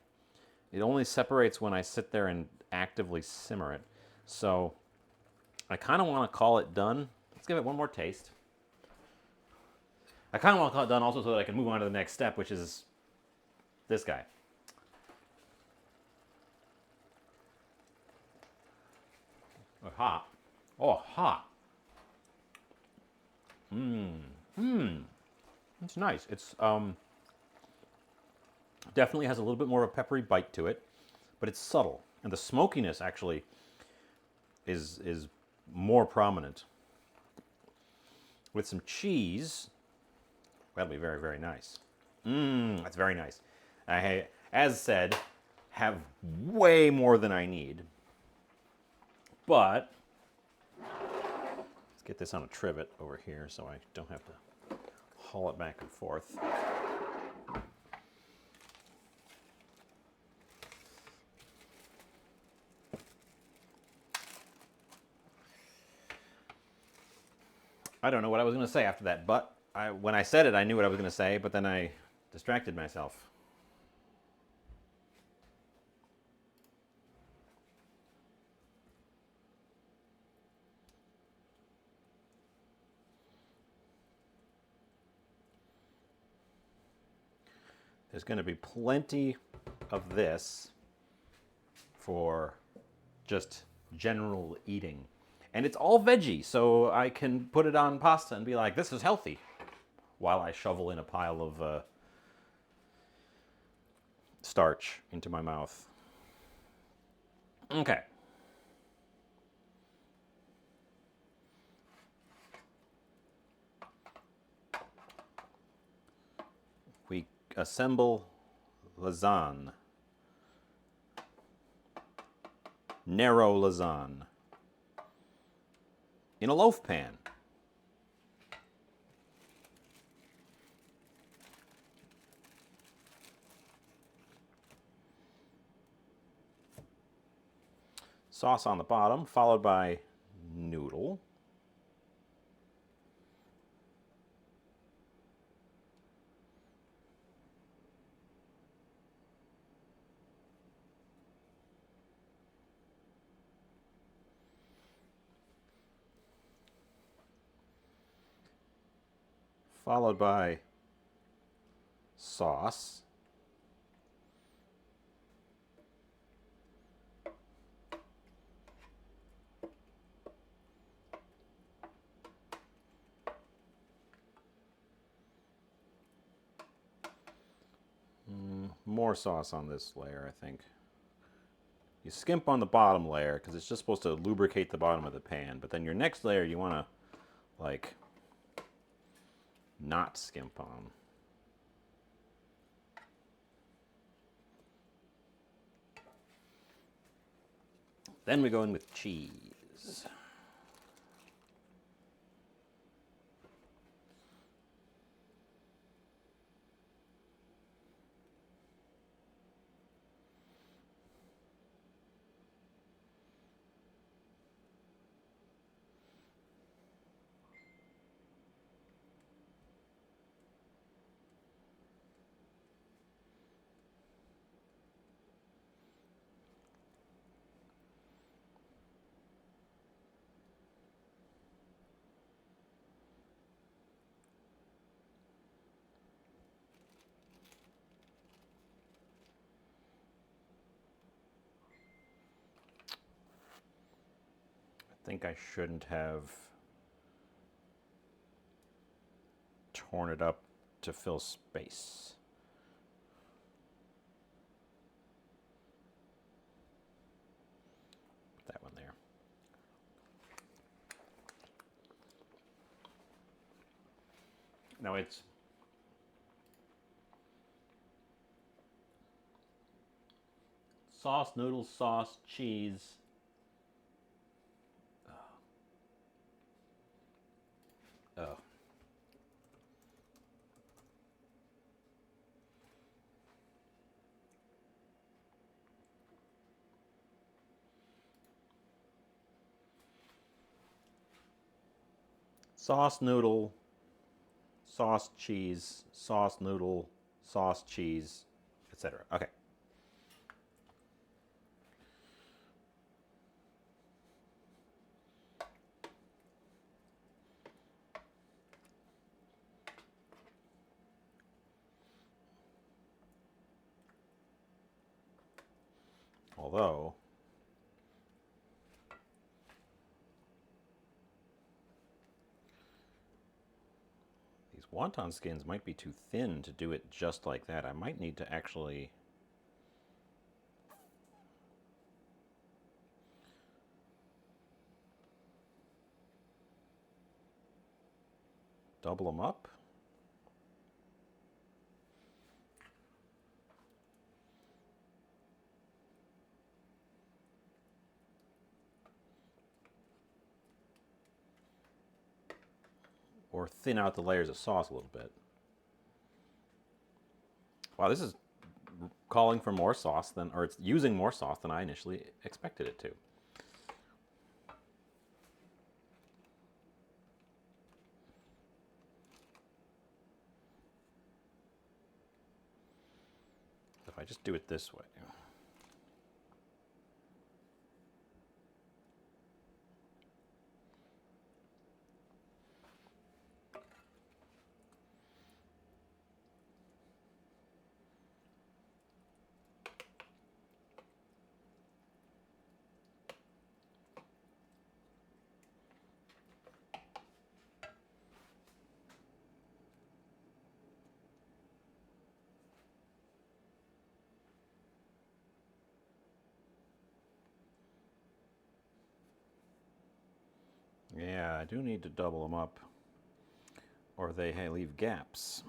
It only separates when I sit there and actively simmer it. So I kind of want to call it done. Let's give it one more taste. I kind of want to call it done also so that I can move on to the next step, which is this guy. Oh, hot. Oh, hot. It's nice. It's definitely has a little bit more of a peppery bite to it, but it's subtle, and the smokiness actually is more prominent. With some cheese, that'll be very, very nice. That's very nice. I, as said, have way more than I need, but let's get this on a trivet over here so I don't have to haul it back and forth. I don't know what I was going to say after that, but when I said it, I knew what I was going to say, but then I distracted myself. There's going to be plenty of this for just general eating. And it's all veggie, so I can put it on pasta and be like, this is healthy, while I shovel in a pile of starch into my mouth. Okay. We assemble lasagna. Narrow lasagna. In a loaf pan. Sauce on the bottom, followed by noodle. Followed by sauce. More sauce on this layer, I think. You skimp on the bottom layer because it's just supposed to lubricate the bottom of the pan. But then your next layer you want to, like, not skimp on. Then we go in with cheese. I think I shouldn't have torn it up to fill space. Put that one there. Now it's sauce, noodles, sauce, cheese. Oh. Sauce, noodle, sauce, cheese, sauce, noodle, sauce, cheese, etc. Okay. Although, these wonton skins might be too thin to do it just like that. I might need to actually double them up. Or thin out the layers of sauce a little bit. Wow, this is calling for more sauce than, or it's using more sauce than I initially expected it to. I just do it this way. Yeah, I do need to double them up, or they leave gaps.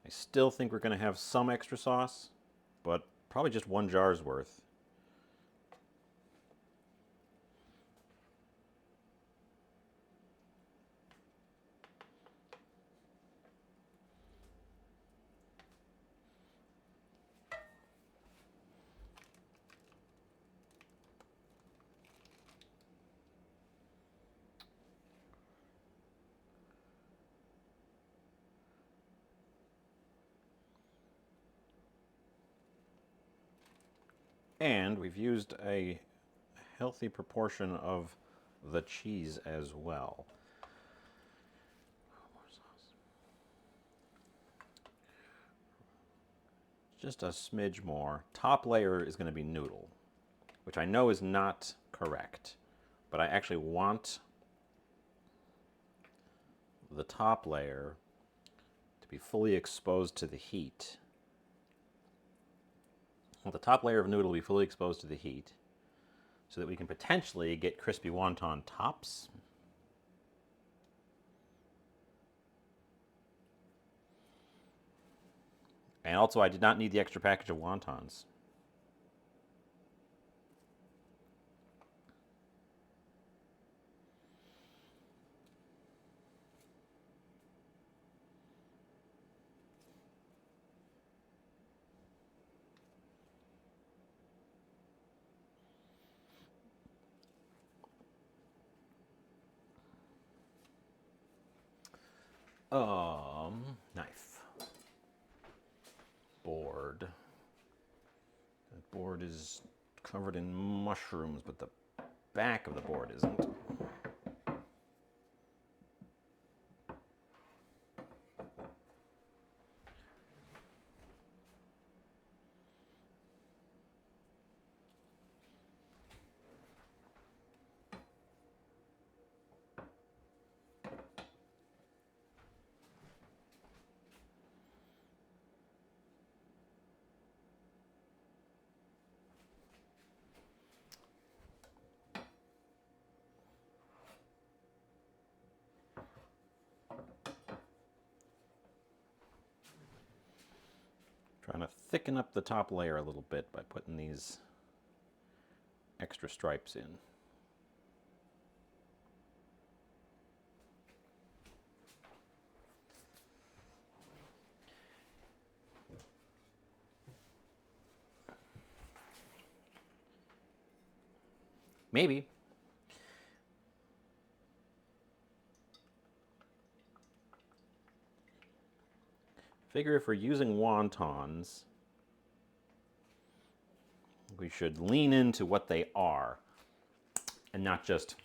I still think we're going to have some extra sauce, but probably just 1 jar's worth. And we've used a healthy proportion of the cheese as well. Just a smidge more. Top layer is going to be noodle, which I know is not correct, but I actually want the top layer to be fully exposed to the heat. I want the top layer of noodle to be fully exposed to the heat so that we can potentially get crispy wonton tops. And also, I did not need the extra package of wontons. Knife. Board. That board is covered in mushrooms, but the back of the board isn't. Trying to thicken up the top layer a little bit by putting these extra stripes in. Maybe. Figure if we're using wontons, we should lean into what they are and not just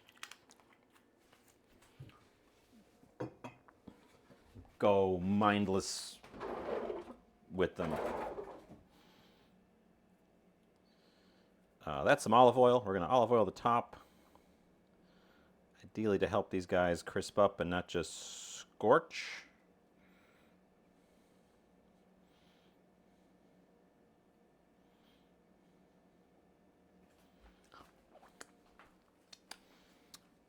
go mindless with them. That's some olive oil. We're going to olive oil the top, ideally to help these guys crisp up and not just scorch.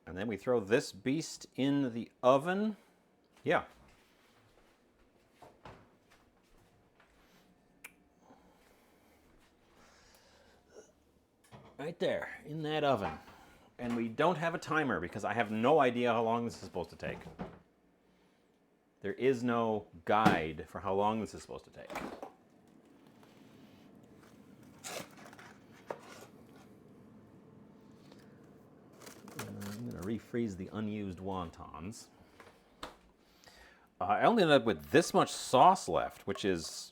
And then we throw this beast in the oven. Yeah. Right there, in that oven. And we don't have a timer because I have no idea how long this is supposed to take. There is no guide for how long this is supposed to take. I'm going to refreeze the unused wontons. I only ended up with this much sauce left, which is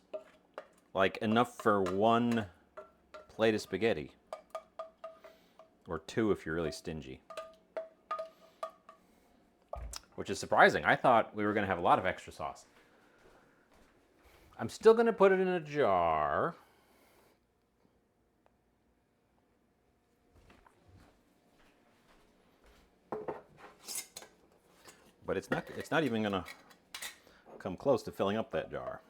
like enough for one plate of spaghetti. Or two if you're really stingy. Which is surprising. I thought we were going to have a lot of extra sauce. I'm still going to put it in a jar. But it's not even going to come close to filling up that jar.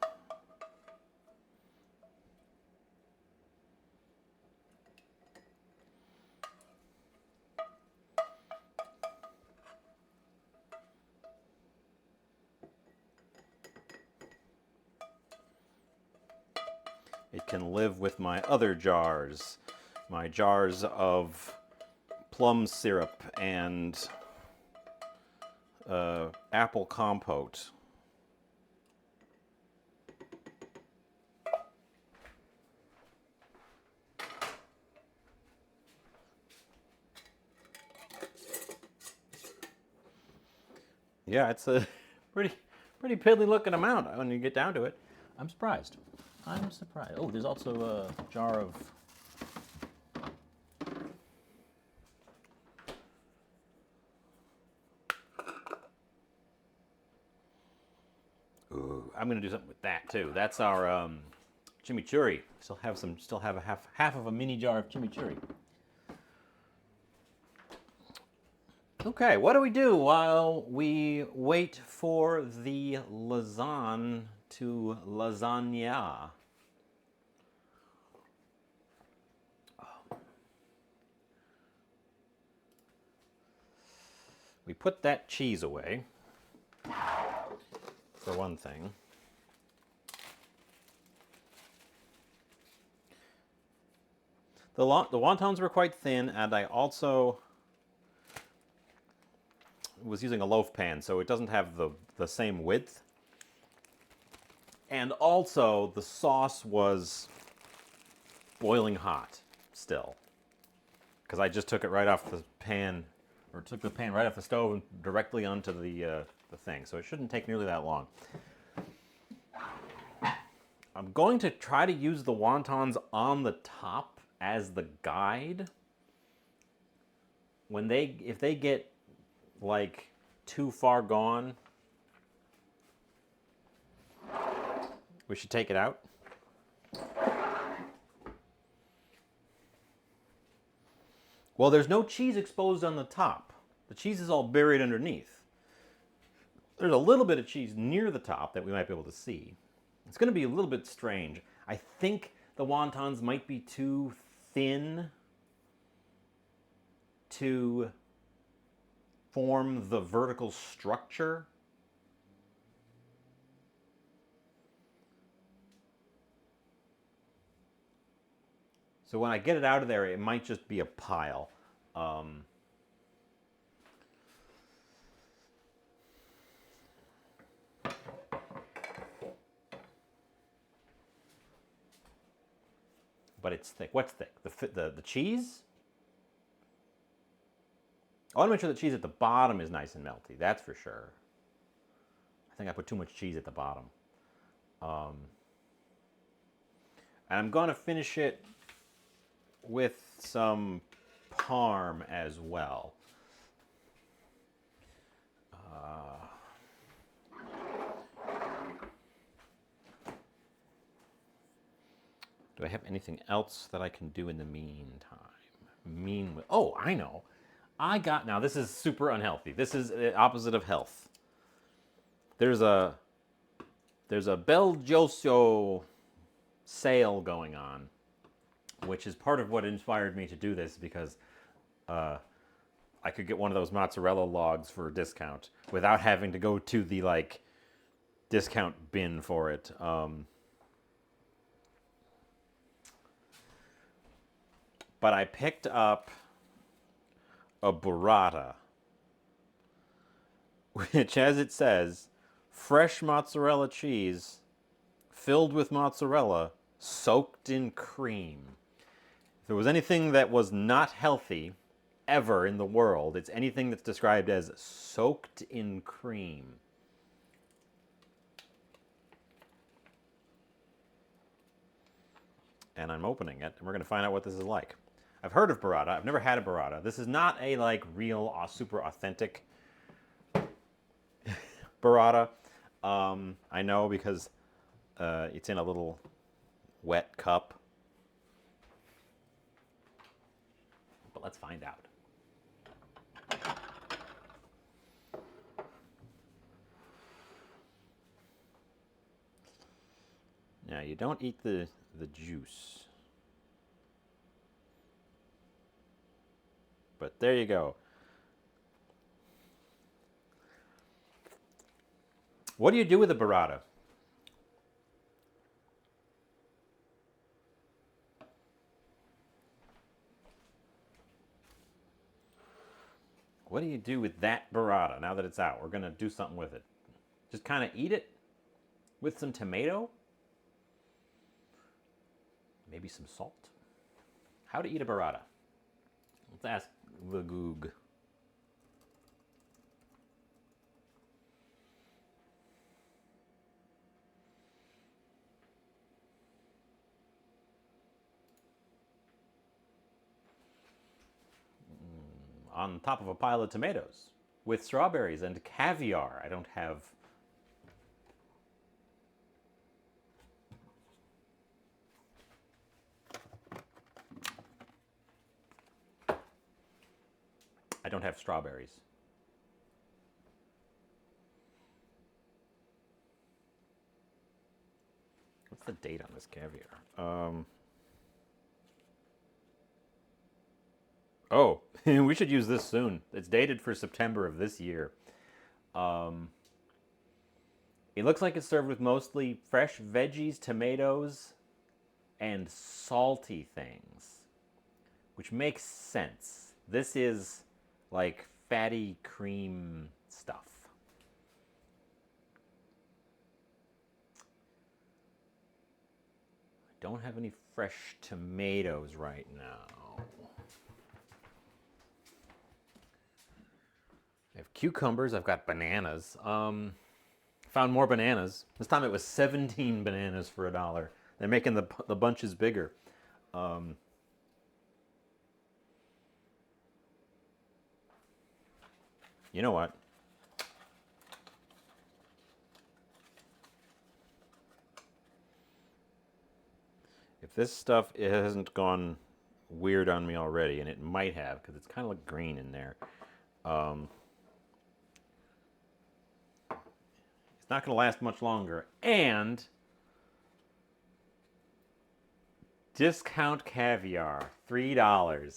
It can live with my other jars, my jars of plum syrup and apple compote. Yeah, it's a pretty piddly looking amount when you get down to it. I'm surprised. I'm surprised. Oh, there's also a jar of... Ooh, I'm gonna do something with that too. That's our chimichurri. Still have a half of a mini jar of chimichurri. Okay, what do we do while we wait for the lasagna to lasagna? We put that cheese away, for one thing. The wontons were quite thin, and I also was using a loaf pan, so it doesn't have the same width. And also, the sauce was boiling hot still, because I just took it right off the pan, or took the pan right off the stove and directly onto the thing, so it shouldn't take nearly that long. I'm going to try to use the wontons on the top as the guide. If they get like too far gone, we should take it out. Well, there's no cheese exposed on the top. The cheese is all buried underneath. There's a little bit of cheese near the top that we might be able to see. It's going to be a little bit strange. I think the wontons might be too thin to form the vertical structure. So when I get it out of there, it might just be a pile. But it's thick. What's thick? The cheese? I want to make sure the cheese at the bottom is nice and melty. That's for sure. I think I put too much cheese at the bottom. And I'm going to finish it with some parm as well. Do I have anything else that I can do in the meantime? Oh, I know. Now this is super unhealthy. This is the opposite of health. There's a Bel Giosso sale going on, which is part of what inspired me to do this, because I could get one of those mozzarella logs for a discount without having to go to the discount bin for it. But I picked up a burrata, which, as it says, fresh mozzarella cheese filled with mozzarella soaked in cream. If there was anything that was not healthy ever in the world, it's anything that's described as soaked in cream. And I'm opening it, and we're going to find out what this is like. I've heard of burrata. I've never had a burrata. This is not a like real, super authentic burrata. I know because it's in a little wet cup. But let's find out. Now, you don't eat the juice. But there you go. What do you do with a burrata? What do you do with that burrata now that it's out? We're going to do something with it. Just kind of eat it with some tomato? Maybe some salt? How to eat a burrata? Let's ask the Goog. On top of a pile of tomatoes with strawberries and caviar. I don't have... I don't have strawberries. What's the date on this caviar? Oh, we should use this soon. It's dated for September of this year. It looks like it's served with mostly fresh veggies, tomatoes, and salty things, which makes sense. This is like fatty cream stuff. I don't have any fresh tomatoes right now. I have cucumbers. I've got bananas. Found more bananas. This time it was 17 bananas for $1. They're making the bunches bigger. You know what? If this stuff hasn't gone weird on me already, and it might have, because it's kind of like green in there, it's not going to last much longer. And discount caviar, $3.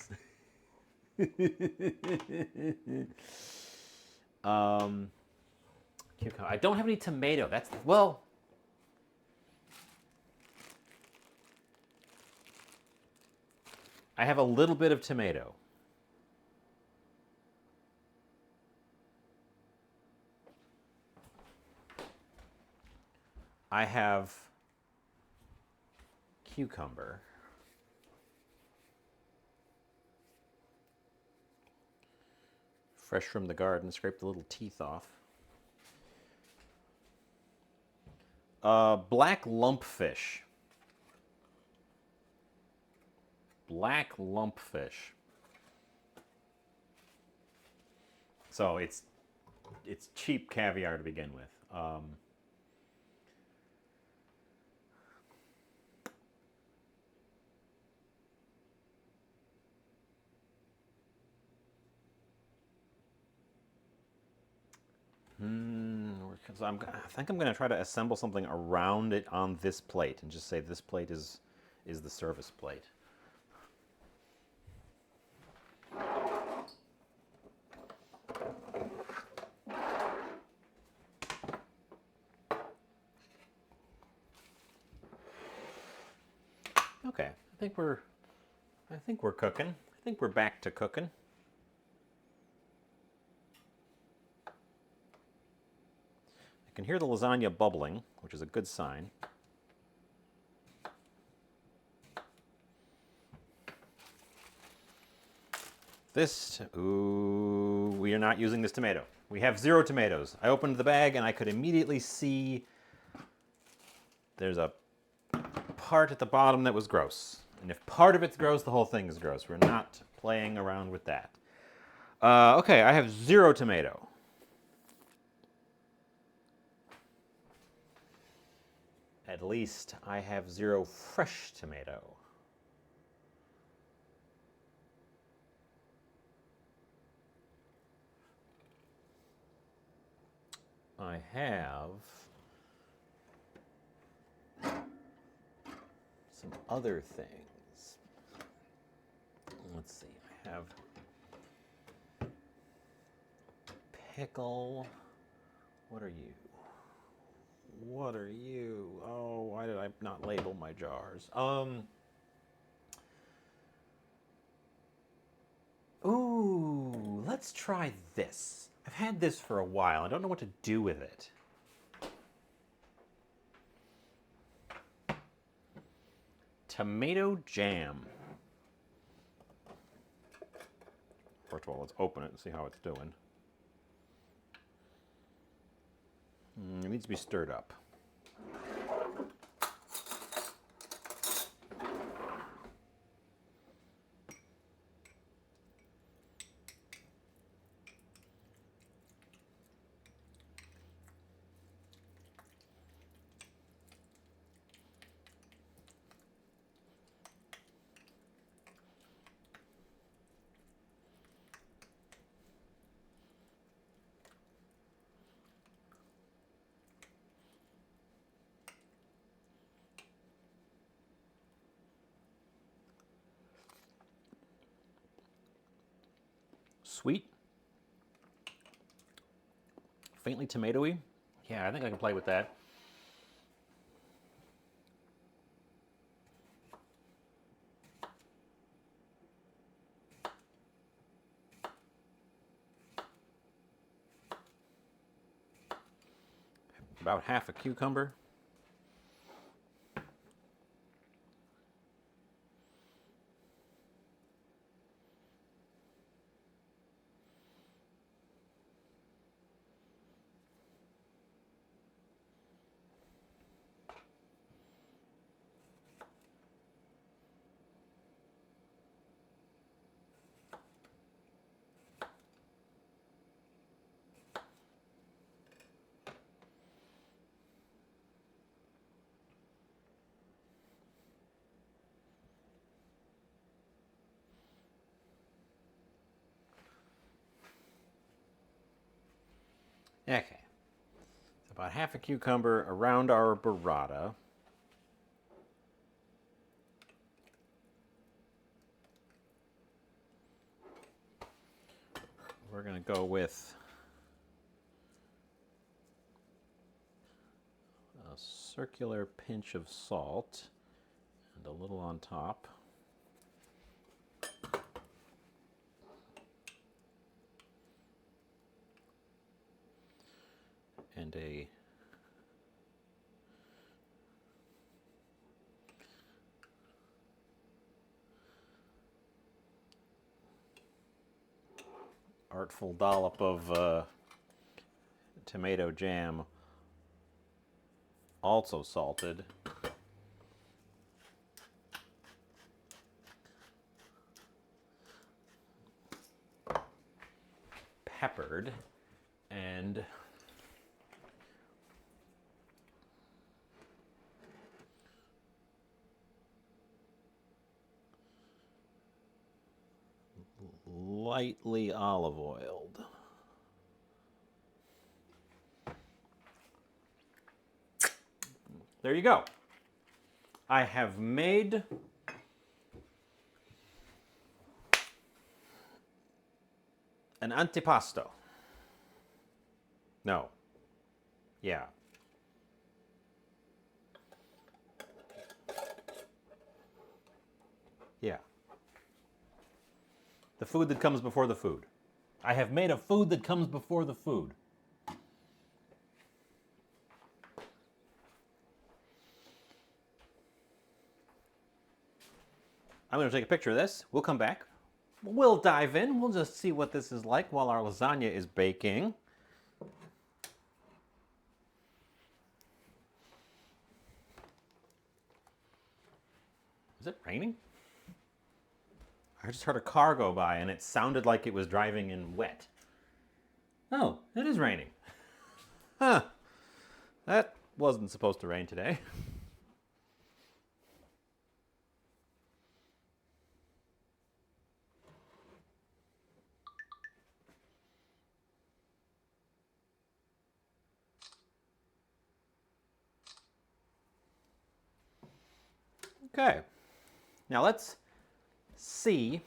I don't have any tomato. That's, well, I have a little bit of tomato. I have cucumber. Fresh from the garden, scrape the little teeth off. Black lumpfish. Black lumpfish. So it's cheap caviar to begin with. I think I'm going to try to assemble something around it on this plate and just say this plate is the service plate. Okay, I think we're cooking. I think we're back to cooking. can hear the lasagna bubbling, which is a good sign. We are not using this tomato. We have 0 tomatoes. I opened the bag and I could immediately see there's a part at the bottom that was gross. And if part of it's gross, the whole thing is gross. We're not playing around with that. Okay, I have 0 tomato. At least I have 0 fresh tomato. I have some other things. Let's see, I have pickle. What are you? What are you? Oh, why did I not label my jars? Ooh, let's try this. I've had this for a while. I don't know what to do with it. Tomato jam. First of all, let's open it and see how it's doing. It needs to be stirred up. Sweet. Faintly tomatoey. Yeah, I think I can play with that. About half a cucumber. Okay. So about half a cucumber around our burrata. We're going to go with a circular pinch of salt and a little on top. And a artful dollop of tomato jam, also salted. Peppered and lightly olive oiled. There you go. I have made an antipasto. No. Yeah. Yeah. The food that comes before the food. I have made a food that comes before the food. I'm going to take a picture of this. We'll come back. We'll dive in. We'll just see what this is like while our lasagna is baking. Is it raining? I just heard a car go by and it sounded like it was driving in wet. Oh, it is raining. Huh. That wasn't supposed to rain today. Okay. Now let's see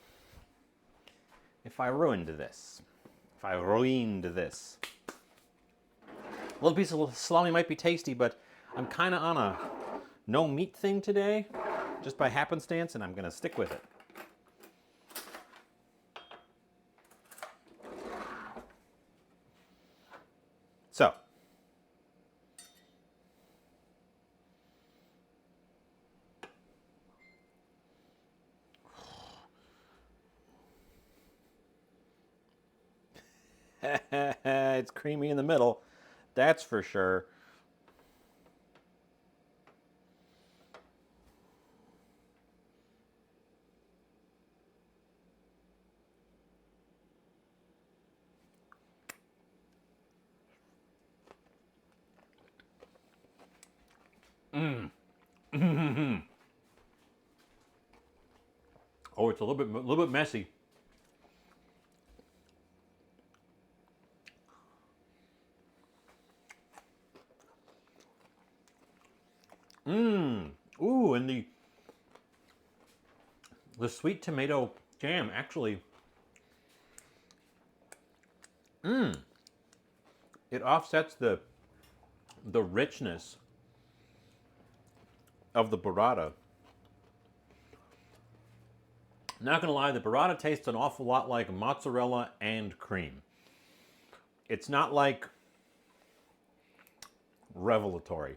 if I ruined this. If I ruined this. A little piece of salami might be tasty, but I'm kind of on a no meat thing today, just by happenstance, and I'm going to stick with it. So, it's creamy in the middle, that's for sure. Oh, it's a little bit messy. Ooh, and the sweet tomato jam actually, it offsets the richness of the burrata. Not gonna lie, the burrata tastes an awful lot like mozzarella and cream. It's not like revelatory.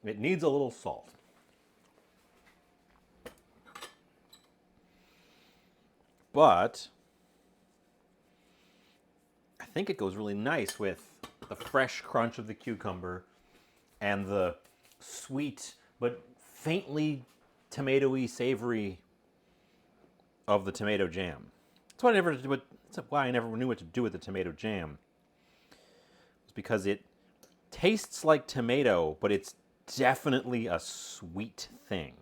It needs a little salt. But I think it goes really nice with the fresh crunch of the cucumber and the sweet but faintly tomatoey, savory of the tomato jam. That's why I never knew what to do with the tomato jam. It's because it tastes like tomato, but it's definitely a sweet thing.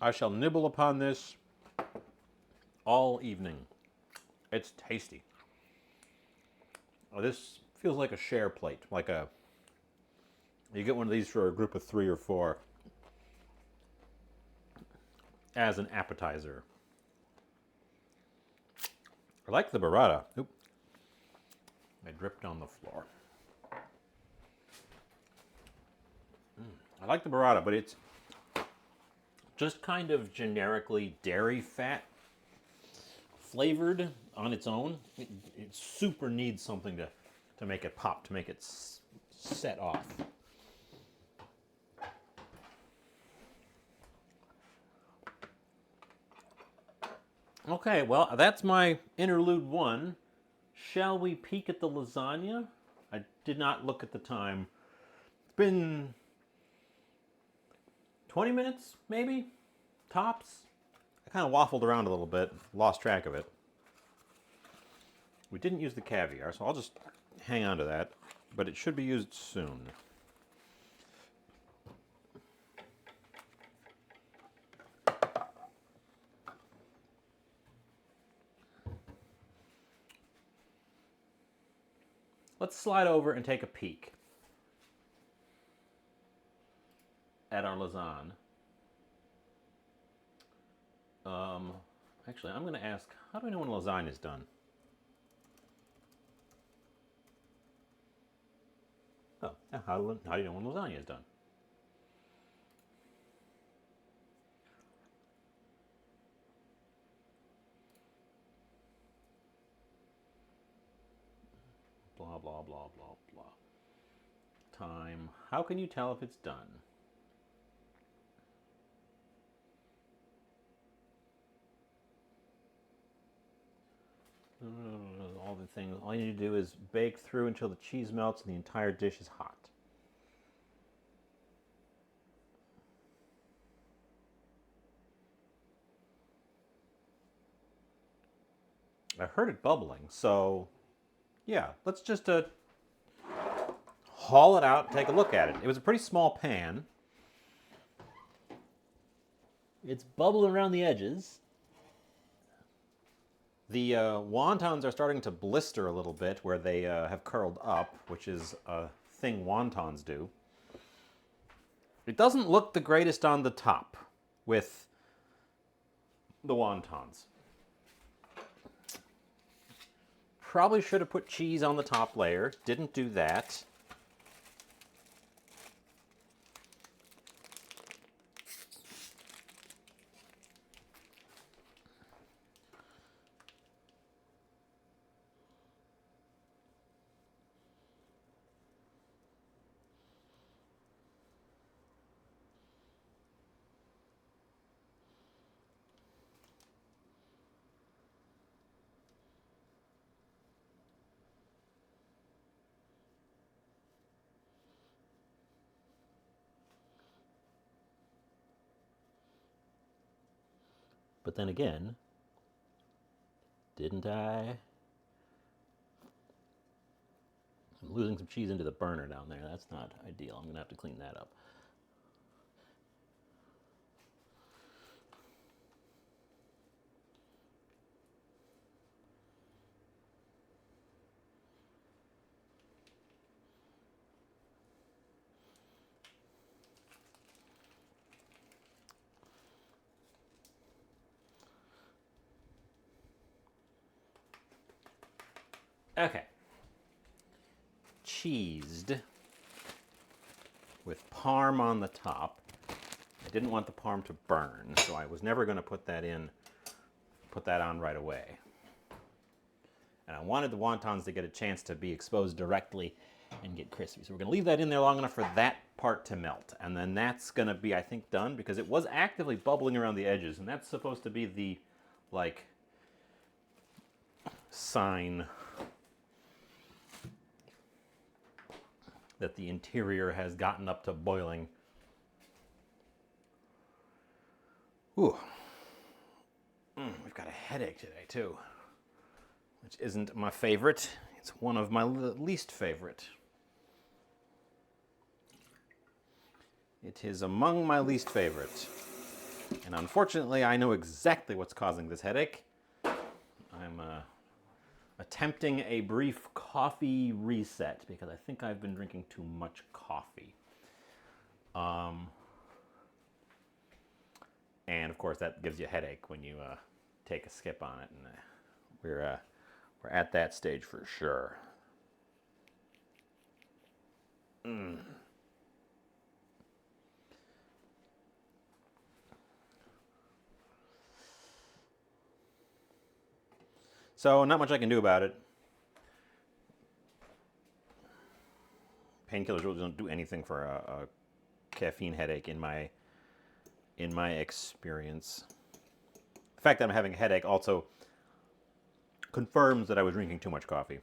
I shall nibble upon this all evening. It's tasty. Oh, this feels like a share plate, you get one of these for a group of 3 or 4 as an appetizer. I like the burrata. Oop. I dripped on the floor. I like the burrata, but it's just kind of generically dairy fat flavored on its own. It super needs something to make it pop, to make it set off. Okay, well, that's my interlude 1. Shall we peek at the lasagna? I did not look at the time. It's been 20 minutes, maybe? Tops? I kind of waffled around a little bit, lost track of it. We didn't use the caviar, so I'll just hang on to that, but it should be used soon. Let's slide over and take a peek at our lasagna. Actually, I'm going to ask, how do I know when lasagna is done? Oh, how do you know when lasagna is done? blah, blah, blah, blah, blah. Time. How can you tell if it's done? All the things. All you need to do is bake through until the cheese melts and the entire dish is hot. I heard it bubbling, so yeah, let's just haul it out and take a look at it. It was a pretty small pan. It's bubbling around the edges. The wontons are starting to blister a little bit where they have curled up, which is a thing wontons do. It doesn't look the greatest on the top with the wontons. Probably should have put cheese on the top layer. Didn't do that. But then again, didn't I? I'm losing some cheese into the burner down there. That's not ideal. I'm going to have to clean that up. Okay. Cheesed with parm on the top. I didn't want the parm to burn, so I was never going to put that on right away. And I wanted the wontons to get a chance to be exposed directly and get crispy. So we're going to leave that in there long enough for that part to melt. And then that's going to be, I think, done because it was actively bubbling around the edges. And that's supposed to be the, like, sign that the interior has gotten up to boiling. Ooh. We've got a headache today, too, which isn't my favorite. It's one of my least favorite. It is among my least favorite. And unfortunately, I know exactly what's causing this headache. I'm attempting a brief coffee reset because I think I've been drinking too much coffee. And of course, that gives you a headache when you take a skip on it, and we're at that stage for sure. So not much I can do about it. Painkillers really don't do anything for a caffeine headache in my experience. The fact that I'm having a headache also confirms that I was drinking too much coffee.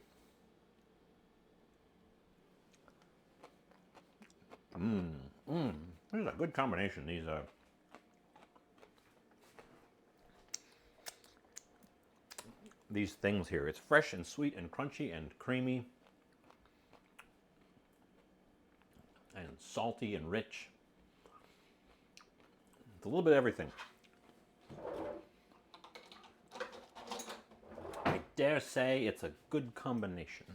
This is a good combination. These things here. It's fresh and sweet and crunchy and creamy and salty and rich. It's a little bit of everything. I dare say it's a good combination.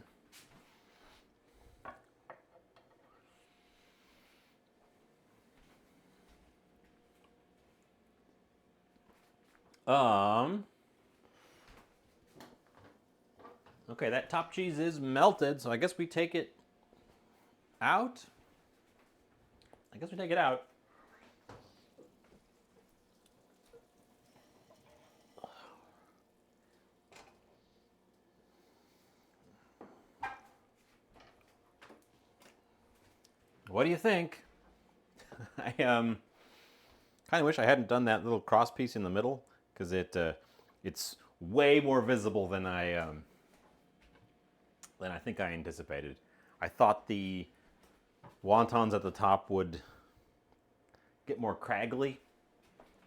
Okay, that top cheese is melted, so I guess we take it out. What do you think? I kind of wish I hadn't done that little cross piece in the middle because it's way more visible than I think I anticipated. I thought the wontons at the top would get more craggly,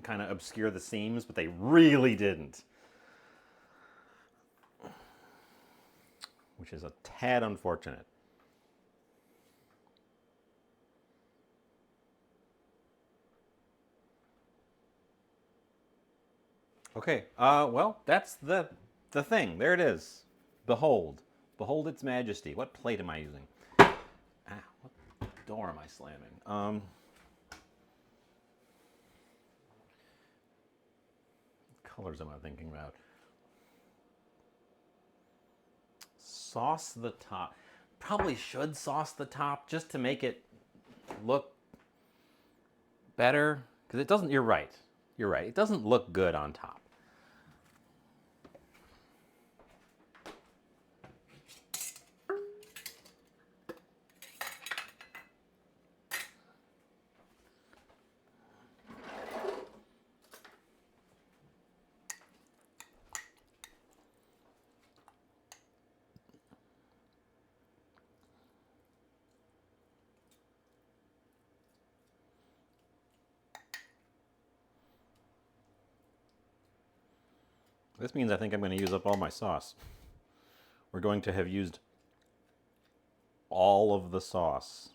kind of obscure the seams, but they really didn't. Which is a tad unfortunate. Okay, well, that's the thing. There it is. Behold. Behold its majesty. What plate am I using? Ah, what door am I slamming? What colors am I thinking about? Sauce the top. Probably should sauce the top just to make it look better. Because it doesn't, you're right. You're right. It doesn't look good on top. This means I think I'm going to use up all my sauce. We're going to have used all of the sauce.